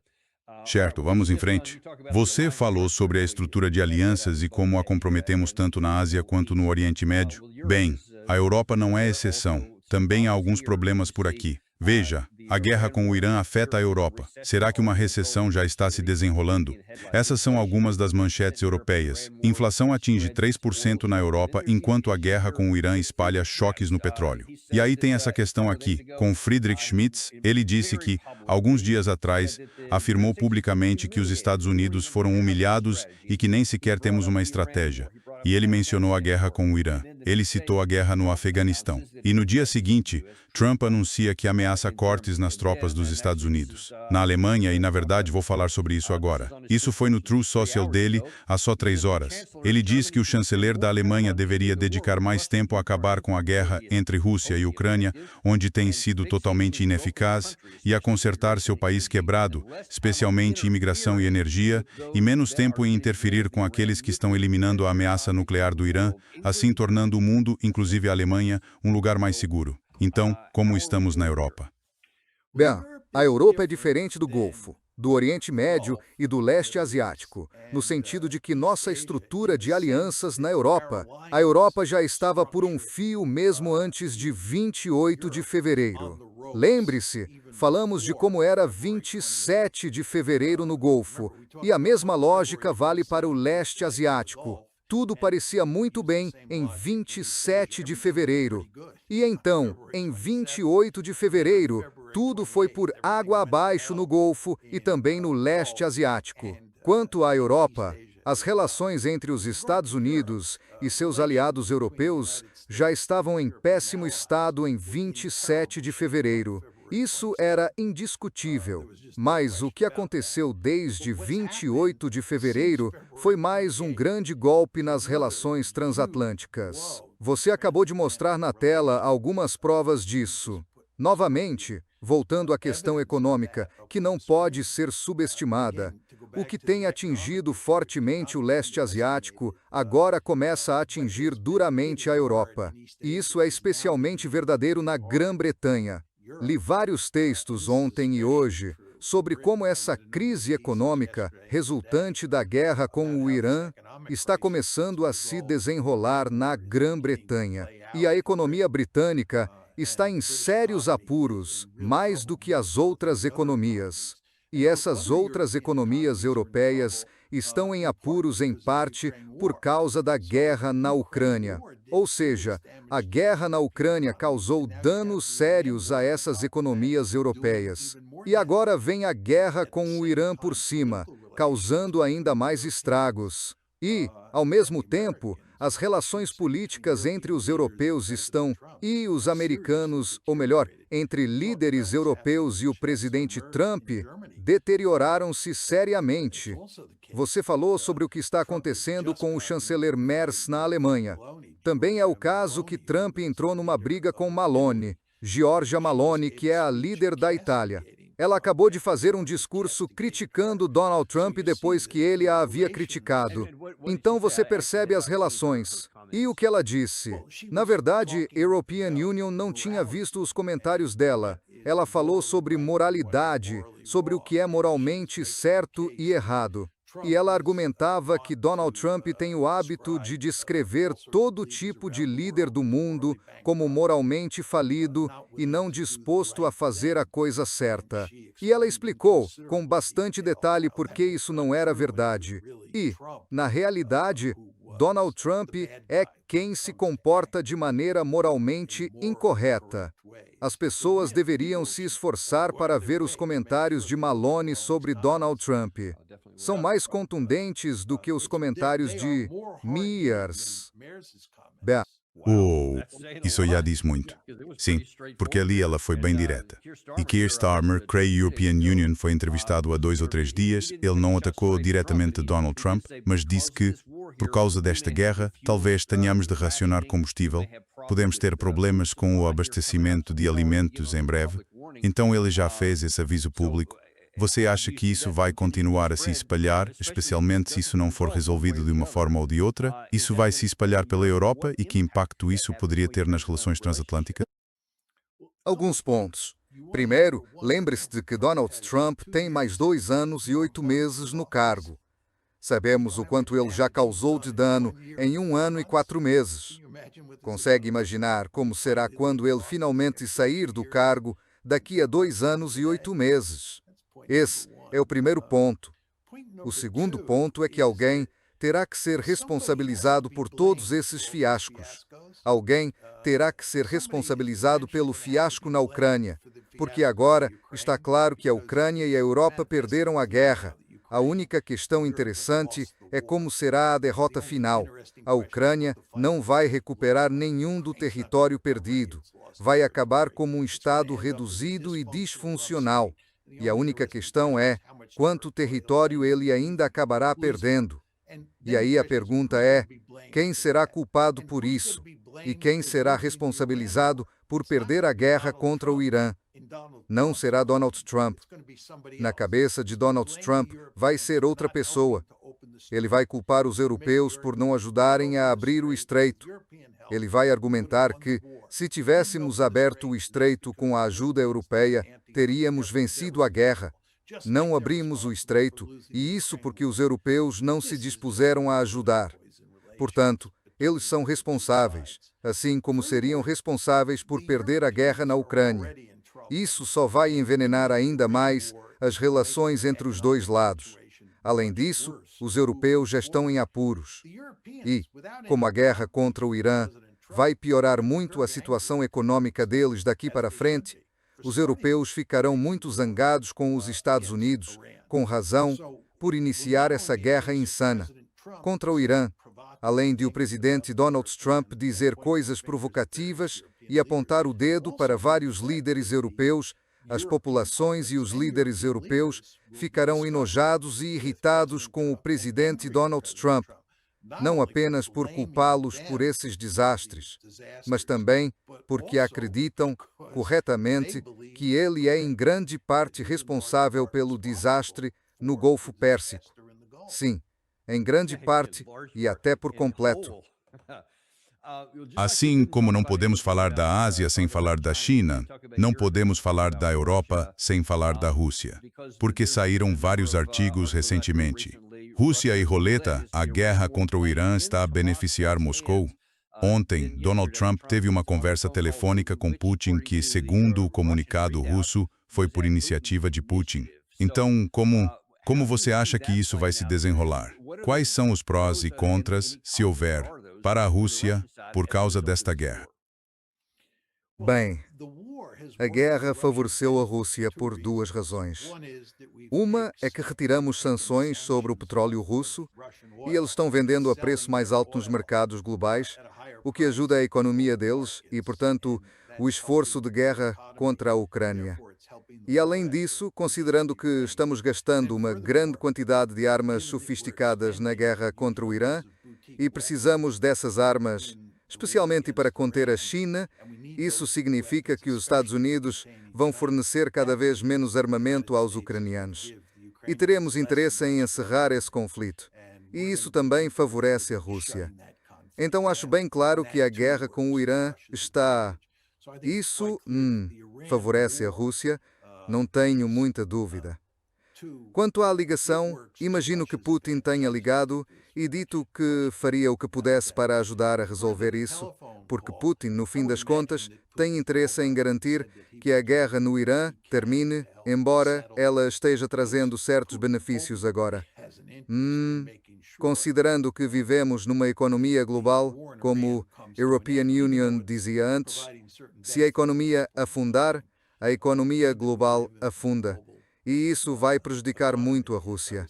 Certo, vamos em frente. Você falou sobre a estrutura de alianças e como a comprometemos tanto na Ásia quanto no Oriente Médio. Bem, a Europa não é exceção. Também há alguns problemas por aqui. Veja, a guerra com o Irã afeta a Europa. Será que uma recessão já está se desenrolando? Essas são algumas das manchetes europeias. Inflação atinge 3% na Europa, enquanto a guerra com o Irã espalha choques no petróleo. E aí tem essa questão aqui, com Friedrich Schmitz. Ele disse que, alguns dias atrás, afirmou publicamente que os Estados Unidos foram humilhados e que nem sequer temos uma estratégia. E ele mencionou a guerra com o Irã. ele citou a guerra no Afeganistão. E no dia seguinte, Trump anuncia que ameaça cortes nas tropas dos Estados Unidos. Na Alemanha, e na verdade vou falar sobre isso agora. Isso foi no True Social dele há só 3 horas. Ele diz que o chanceler da Alemanha deveria dedicar mais tempo a acabar com a guerra entre Rússia e Ucrânia, onde tem sido totalmente ineficaz, e a consertar seu país quebrado, especialmente imigração e energia, e menos tempo em interferir com aqueles que estão eliminando a ameaça nuclear do Irã, assim tornando o mundo, inclusive a Alemanha, um lugar mais seguro. Então, como estamos na Europa? Bem, a Europa é diferente do Golfo, do Oriente Médio e do Leste Asiático, no sentido de que nossa estrutura de alianças na Europa, a Europa já estava por um fio mesmo antes de 28 de fevereiro. Lembre-se, falamos de como era 27 de fevereiro no Golfo, e a mesma lógica vale para o Leste Asiático. Tudo parecia muito bem em 27 de fevereiro. E então, em 28 de fevereiro, tudo foi por água abaixo no Golfo e também no Leste Asiático. Quanto à Europa, as relações entre os Estados Unidos e seus aliados europeus já estavam em péssimo estado em 27 de fevereiro. Isso era indiscutível, mas o que aconteceu desde 28 de fevereiro foi mais um grande golpe nas relações transatlânticas. Você acabou de mostrar na tela algumas provas disso. Novamente, voltando à questão econômica, que não pode ser subestimada, o que tem atingido fortemente o leste asiático agora começa a atingir duramente a Europa. E isso é especialmente verdadeiro na Grã-Bretanha. Li vários textos ontem e hoje sobre como essa crise econômica resultante da guerra com o Irã está começando a se desenrolar na Grã-Bretanha. E a economia britânica está em sérios apuros, mais do que as outras economias. E essas outras economias europeias estão em apuros em parte por causa da guerra na Ucrânia. Ou seja, a guerra na Ucrânia causou danos sérios a essas economias europeias. E agora vem a guerra com o Irã por cima, causando ainda mais estragos. E, ao mesmo tempo, as relações políticas entre os europeus e os americanos, ou melhor, entre líderes europeus e o presidente Trump, deterioraram-se seriamente. Você falou sobre o que está acontecendo com o chanceler Merz na Alemanha. Também é o caso que Trump entrou numa briga com Malone, Giorgia Malone, que é a líder da Itália. Ela acabou de fazer um discurso criticando Donald Trump depois que ele a havia criticado. Então você percebe as relações. E o que ela disse? Na verdade, a European Union não tinha visto os comentários dela. Ela falou sobre moralidade, sobre o que é moralmente certo e errado. E ela argumentava que Donald Trump tem o hábito de descrever todo tipo de líder do mundo como moralmente falido e não disposto a fazer a coisa certa. E ela explicou, com bastante detalhe, por que isso não era verdade. E, na realidade, Donald Trump é quem se comporta de maneira moralmente incorreta. As pessoas deveriam se esforçar para ver os comentários de Malone sobre Donald Trump. São mais contundentes do que os comentários de Mears. Isso já diz muito. Sim, porque ali ela foi bem direta. E Keir Starmer, Cray European Union, foi entrevistado há 2 ou 3 dias. Ele não atacou diretamente Donald Trump, mas disse que, por causa desta guerra, talvez tenhamos de racionar combustível. Podemos ter problemas com o abastecimento de alimentos em breve. Então ele já fez esse aviso público. Você acha que isso vai continuar a se espalhar, especialmente se isso não for resolvido de uma forma ou de outra? Isso vai se espalhar pela Europa e que impacto isso poderia ter nas relações transatlânticas? Alguns pontos. Primeiro, lembre-se de que Donald Trump tem mais 2 anos e 8 meses no cargo. Sabemos o quanto ele já causou de dano em 1 ano e 4 meses. Consegue imaginar como será quando ele finalmente sair do cargo daqui a 2 anos e 8 meses? Esse é o primeiro ponto. O segundo ponto é que alguém terá que ser responsabilizado por todos esses fiascos. Alguém terá que ser responsabilizado pelo fiasco na Ucrânia, porque agora está claro que a Ucrânia e a Europa perderam a guerra. A única questão interessante é como será a derrota final. A Ucrânia não vai recuperar nenhum do território perdido. Vai acabar como um Estado reduzido e disfuncional. E a única questão é quanto território ele ainda acabará perdendo. E aí a pergunta é: quem será culpado por isso? E quem será responsabilizado por perder a guerra contra o Irã? Não será Donald Trump. Na cabeça de Donald Trump vai ser outra pessoa. Ele vai culpar os europeus por não ajudarem a abrir o estreito. Ele vai argumentar que, se tivéssemos aberto o estreito com a ajuda europeia, teríamos vencido a guerra. Não abrimos o estreito, e isso porque os europeus não se dispuseram a ajudar. Portanto, eles são responsáveis, assim como seriam responsáveis por perder a guerra na Ucrânia. Isso só vai envenenar ainda mais as relações entre os dois lados. Além disso, os europeus já estão em apuros. E, como a guerra contra o Irã vai piorar muito a situação econômica deles daqui para frente, os europeus ficarão muito zangados com os Estados Unidos, com razão, por iniciar essa guerra insana contra o Irã, além de o presidente Donald Trump dizer coisas provocativas e apontar o dedo para vários líderes europeus. As populações e os líderes europeus ficarão enojados e irritados com o presidente Donald Trump, não apenas por culpá-los por esses desastres, mas também porque acreditam, corretamente, que ele é em grande parte responsável pelo desastre no Golfo Pérsico. Sim, em grande parte e até por completo. Assim como não podemos falar da Ásia sem falar da China, não podemos falar da Europa sem falar da Rússia, porque saíram vários artigos recentemente. Rússia e roleta, a guerra contra o Irã está a beneficiar Moscou. Ontem, Donald Trump teve uma conversa telefônica com Putin que, segundo o comunicado russo, foi por iniciativa de Putin. Então, como você acha que isso vai se desenrolar? Quais são os prós e contras, se houver, para a Rússia por causa desta guerra? Bem, a guerra favoreceu a Rússia por duas razões. Uma é que retiramos sanções sobre o petróleo russo e eles estão vendendo a preço mais alto nos mercados globais, o que ajuda a economia deles e, portanto, o esforço de guerra contra a Ucrânia. E, além disso, considerando que estamos gastando uma grande quantidade de armas sofisticadas na guerra contra o Irã e precisamos dessas armas, especialmente para conter a China, isso significa que os Estados Unidos vão fornecer cada vez menos armamento aos ucranianos. E teremos interesse em encerrar esse conflito. E isso também favorece a Rússia. Então acho bem claro que a guerra com o Irã está... Isso favorece a Rússia, não tenho muita dúvida. Quanto à ligação, imagino que Putin tenha ligado e dito que faria o que pudesse para ajudar a resolver isso, porque Putin, no fim das contas, tem interesse em garantir que a guerra no Irã termine, embora ela esteja trazendo certos benefícios agora. Considerando que vivemos numa economia global, como a European Union dizia antes, se a economia afundar, a economia global afunda. E isso vai prejudicar muito a Rússia.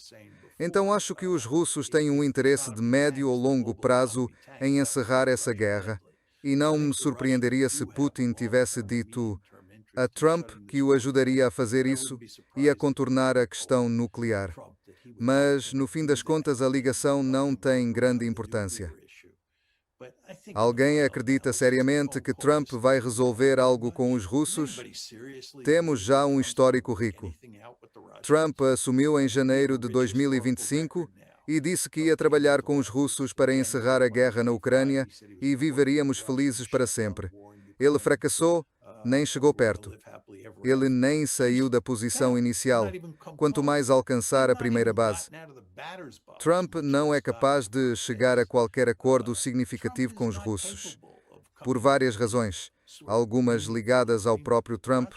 Então acho que os russos têm um interesse de médio ou longo prazo em encerrar essa guerra. E não me surpreenderia se Putin tivesse dito a Trump que o ajudaria a fazer isso e a contornar a questão nuclear. Mas, no fim das contas, a ligação não tem grande importância. Alguém acredita seriamente que Trump vai resolver algo com os russos? Temos já um histórico rico. Trump assumiu em janeiro de 2025 e disse que ia trabalhar com os russos para encerrar a guerra na Ucrânia e viveríamos felizes para sempre. Ele fracassou, nem chegou perto. Ele nem saiu da posição inicial, quanto mais alcançar a primeira base. Trump não é capaz de chegar a qualquer acordo significativo com os russos, por várias razões, algumas ligadas ao próprio Trump,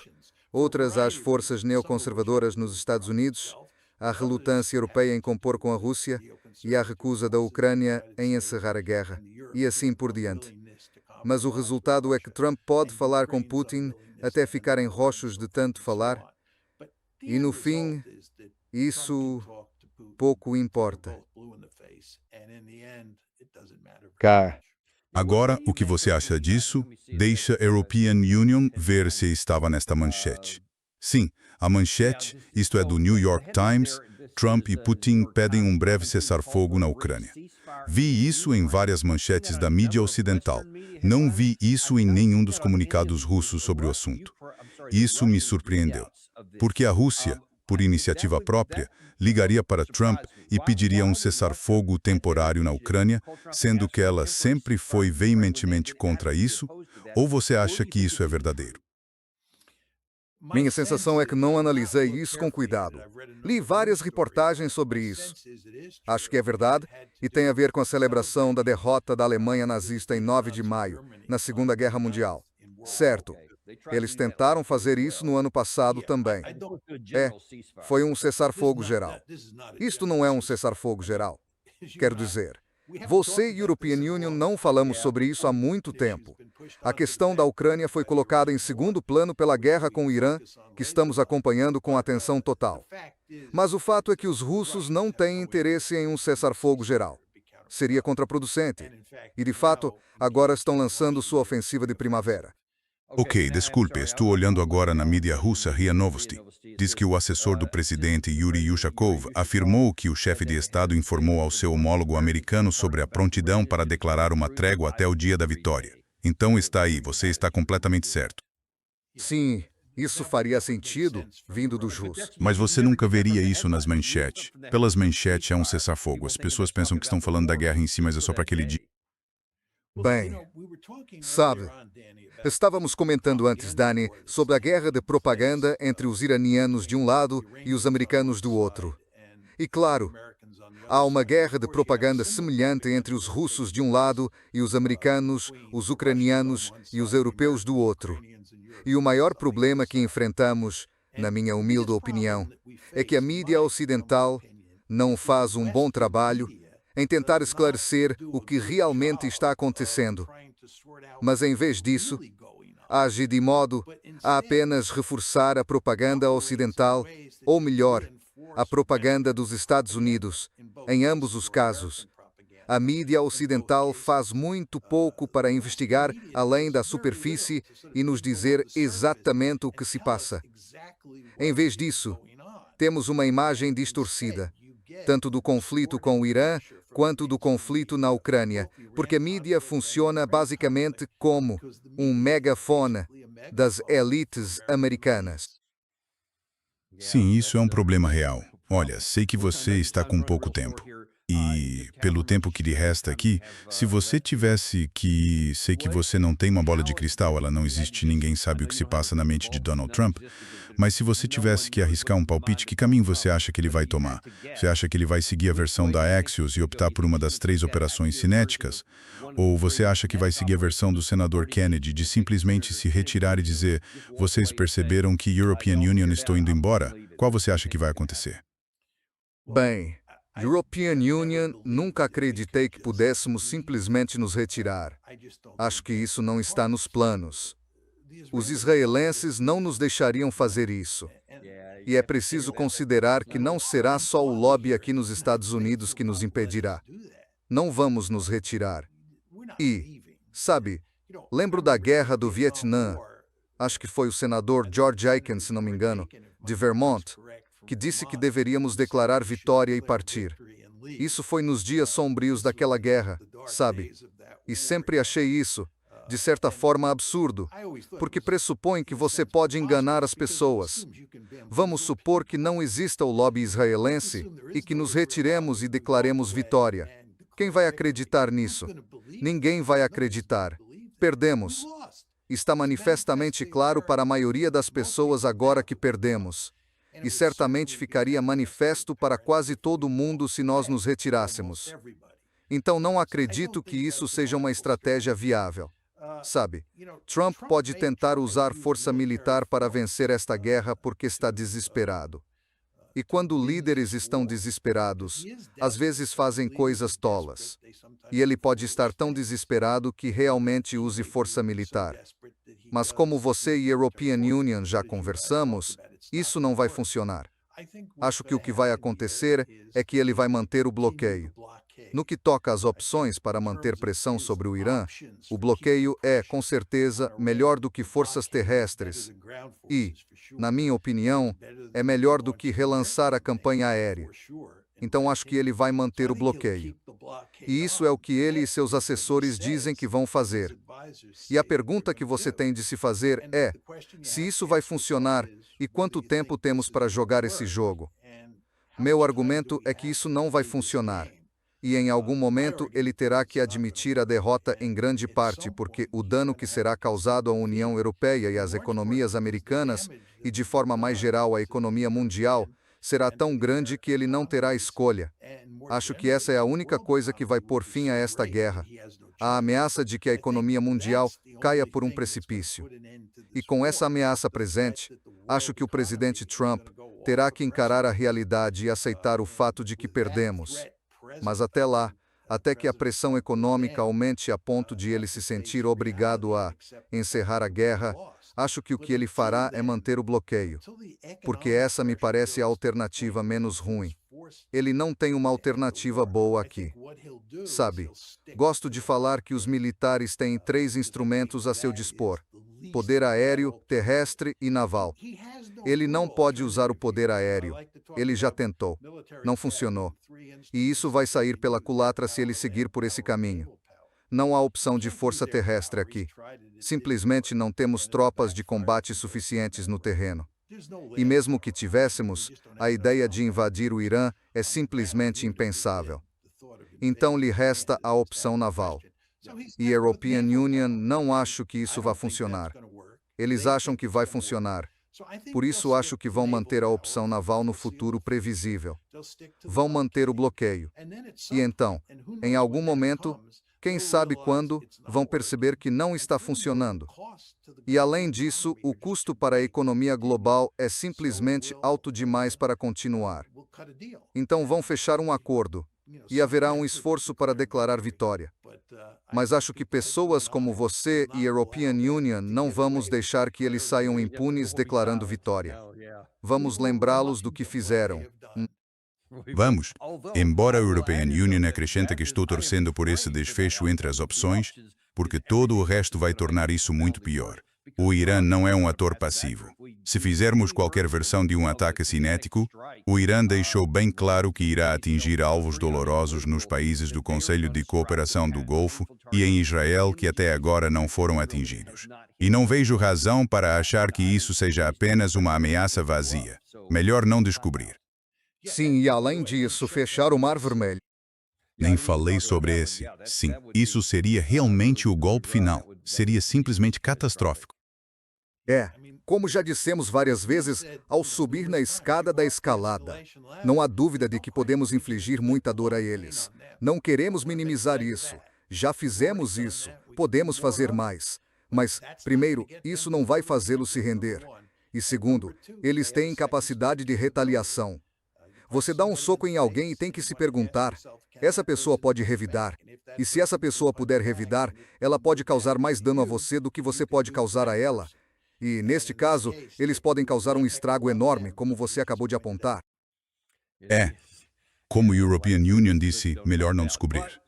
outras às forças neoconservadoras nos Estados Unidos, à relutância europeia em compor com a Rússia e à recusa da Ucrânia em encerrar a guerra, e assim por diante. Mas o resultado é que Trump pode falar com Putin até ficarem roxos de tanto falar, e no fim, isso pouco importa. Agora, o que você acha disso? Deixa a European Union ver se estava nesta manchete. Sim, a manchete, isto é do New York Times, Trump e Putin pedem um breve cessar-fogo na Ucrânia. Vi isso em várias manchetes da mídia ocidental. Não vi isso em nenhum dos comunicados russos sobre o assunto. Isso me surpreendeu, porque a Rússia, por iniciativa própria, ligaria para Trump e pediria um cessar-fogo temporário na Ucrânia, sendo que ela sempre foi veementemente contra isso? Ou você acha que isso é verdadeiro? Minha sensação é que não analisei isso com cuidado. Li várias reportagens sobre isso. Acho que é verdade e tem a ver com a celebração da derrota da Alemanha nazista em 9 de maio, na Segunda Guerra Mundial. Certo. Eles tentaram fazer isso no ano passado também. Foi um cessar-fogo geral. Isto não é um cessar-fogo geral. Quero dizer, você e a European Union não falamos sobre isso há muito tempo. A questão da Ucrânia foi colocada em segundo plano pela guerra com o Irã, que estamos acompanhando com atenção total. Mas o fato é que os russos não têm interesse em um cessar-fogo geral. Seria contraproducente. E, de fato, agora estão lançando sua ofensiva de primavera. Ok, desculpe, estou olhando agora na mídia russa RIA Novosti. Diz que o assessor do presidente Yuri Ushakov afirmou que o chefe de Estado informou ao seu homólogo americano sobre a prontidão para declarar uma trégua até o dia da vitória. Então está aí, você está completamente certo. Sim, isso faria sentido, vindo dos russos. Mas você nunca veria isso nas manchetes. Pelas manchetes é um cessar-fogo. As pessoas pensam que estão falando da guerra em si, mas é só para aquele dia. Bem, sabe, estávamos comentando antes, Dani, sobre a guerra de propaganda entre os iranianos de um lado e os americanos do outro. E claro, há uma guerra de propaganda semelhante entre os russos de um lado e os americanos, os ucranianos e os europeus do outro. E o maior problema que enfrentamos, na minha humilde opinião, é que a mídia ocidental não faz um bom trabalho em tentar esclarecer o que realmente está acontecendo. Mas, em vez disso, age de modo a apenas reforçar a propaganda ocidental, ou melhor, a propaganda dos Estados Unidos. Em ambos os casos, a mídia ocidental faz muito pouco para investigar além da superfície e nos dizer exatamente o que se passa. Em vez disso, temos uma imagem distorcida, tanto do conflito com o Irã quanto do conflito na Ucrânia, porque a mídia funciona basicamente como um megafone das elites americanas. Sim, isso é um problema real. Olha, sei que você está com pouco tempo. E, pelo tempo que lhe resta aqui, se você tivesse que... Sei que você não tem uma bola de cristal, ela não existe, ninguém sabe o que se passa na mente de Donald Trump, mas se você tivesse que arriscar um palpite, que caminho você acha que ele vai tomar? Você acha que ele vai seguir a versão da Axios e optar por uma das 3 operações cinéticas? Ou você acha que vai seguir a versão do senador Kennedy de simplesmente se retirar e dizer vocês perceberam que European Union estou indo embora? Qual você acha que vai acontecer? Bem, European Union, nunca acreditei que pudéssemos simplesmente nos retirar. Acho que isso não está nos planos. Os israelenses não nos deixariam fazer isso. E é preciso considerar que não será só o lobby aqui nos Estados Unidos que nos impedirá. Não vamos nos retirar. E, sabe, lembro da guerra do Vietnã. Acho que foi o senador George Aiken, se não me engano, de Vermont, que disse que deveríamos declarar vitória e partir. Isso foi nos dias sombrios daquela guerra, sabe? E sempre achei isso, de certa forma, absurdo, porque pressupõe que você pode enganar as pessoas. Vamos supor que não exista o lobby israelense e que nos retiremos e declaremos vitória. Quem vai acreditar nisso? Ninguém vai acreditar. Perdemos. Está manifestamente claro para a maioria das pessoas agora que perdemos. E certamente ficaria manifesto para quase todo mundo se nós nos retirássemos. Então não acredito que isso seja uma estratégia viável. Sabe, Trump pode tentar usar força militar para vencer esta guerra porque está desesperado. E quando líderes estão desesperados, às vezes fazem coisas tolas. E ele pode estar tão desesperado que realmente use força militar. Mas como você e a European Union já conversamos, isso não vai funcionar. Acho que o que vai acontecer é que ele vai manter o bloqueio. No que toca às opções para manter pressão sobre o Irã, o bloqueio é, com certeza, melhor do que forças terrestres e, na minha opinião, é melhor do que relançar a campanha aérea. Então acho que ele vai manter o bloqueio. E isso é o que ele e seus assessores dizem que vão fazer. E a pergunta que você tem de se fazer é, se isso vai funcionar e quanto tempo temos para jogar esse jogo? Meu argumento é que isso não vai funcionar. E em algum momento ele terá que admitir a derrota em grande parte porque o dano que será causado à União Europeia e às economias americanas, e de forma mais geral à economia mundial, será tão grande que ele não terá escolha. Acho que essa é a única coisa que vai pôr fim a esta guerra. A ameaça de que a economia mundial caia por um precipício. E com essa ameaça presente, acho que o presidente Trump terá que encarar a realidade e aceitar o fato de que perdemos. Mas até lá, até que a pressão econômica aumente a ponto de ele se sentir obrigado a encerrar a guerra, acho que o que ele fará é manter o bloqueio. Porque essa me parece a alternativa menos ruim. Ele não tem uma alternativa boa aqui. Sabe, gosto de falar que os militares têm 3 instrumentos a seu dispor: poder aéreo, terrestre e naval. Ele não pode usar o poder aéreo. Ele já tentou. Não funcionou. E isso vai sair pela culatra se ele seguir por esse caminho. Não há opção de força terrestre aqui. Simplesmente não temos tropas de combate suficientes no terreno. E mesmo que tivéssemos, a ideia de invadir o Irã é simplesmente impensável. Então lhe resta a opção naval. E a European Union não acho que isso vá funcionar. Eles acham que vai funcionar. Por isso acho que vão manter a opção naval no futuro previsível. Vão manter o bloqueio. E então, em algum momento, quem sabe quando, vão perceber que não está funcionando. E além disso, o custo para a economia global é simplesmente alto demais para continuar. Então vão fechar um acordo. E haverá um esforço para declarar vitória. Mas acho que pessoas como você e a European Union não vamos deixar que eles saiam impunes declarando vitória. Vamos lembrá-los do que fizeram. Vamos. Embora a European Union acrescente que estou torcendo por esse desfecho entre as opções, porque todo o resto vai tornar isso muito pior. O Irã não é um ator passivo. Se fizermos qualquer versão de um ataque cinético, o Irã deixou bem claro que irá atingir alvos dolorosos nos países do Conselho de Cooperação do Golfo e em Israel que até agora não foram atingidos. E não vejo razão para achar que isso seja apenas uma ameaça vazia. Melhor não descobrir. Sim, e além disso, fechar o Mar Vermelho. Nem falei sobre esse. Sim, isso seria realmente o golpe final. Seria simplesmente catastrófico. Como já dissemos várias vezes, ao subir na escada da escalada, não há dúvida de que podemos infligir muita dor a eles. Não queremos minimizar isso. Já fizemos isso. Podemos fazer mais. Mas, primeiro, isso não vai fazê-los se render. E segundo, eles têm capacidade de retaliação. Você dá um soco em alguém e tem que se perguntar, essa pessoa pode revidar. E se essa pessoa puder revidar, ela pode causar mais dano a você do que você pode causar a ela. E, neste caso, eles podem causar um estrago enorme, como você acabou de apontar. Como a European Union disse, melhor não descobrir.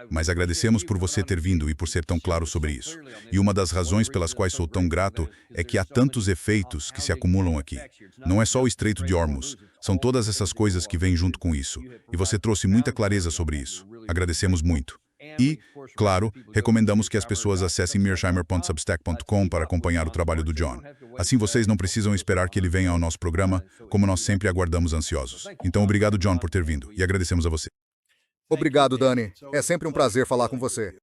Mas agradecemos por você ter vindo e por ser tão claro sobre isso. E uma das razões pelas quais sou tão grato é que há tantos efeitos que se acumulam aqui. Não é só o Estreito de Hormuz, são todas essas coisas que vêm junto com isso. E você trouxe muita clareza sobre isso. Agradecemos muito. E, claro, recomendamos que as pessoas acessem mearsheimer.substack.com para acompanhar o trabalho do John. Assim vocês não precisam esperar que ele venha ao nosso programa, como nós sempre aguardamos ansiosos. Então, obrigado, John, por ter vindo. E agradecemos a você. Obrigado, Dani. É sempre um prazer falar com você.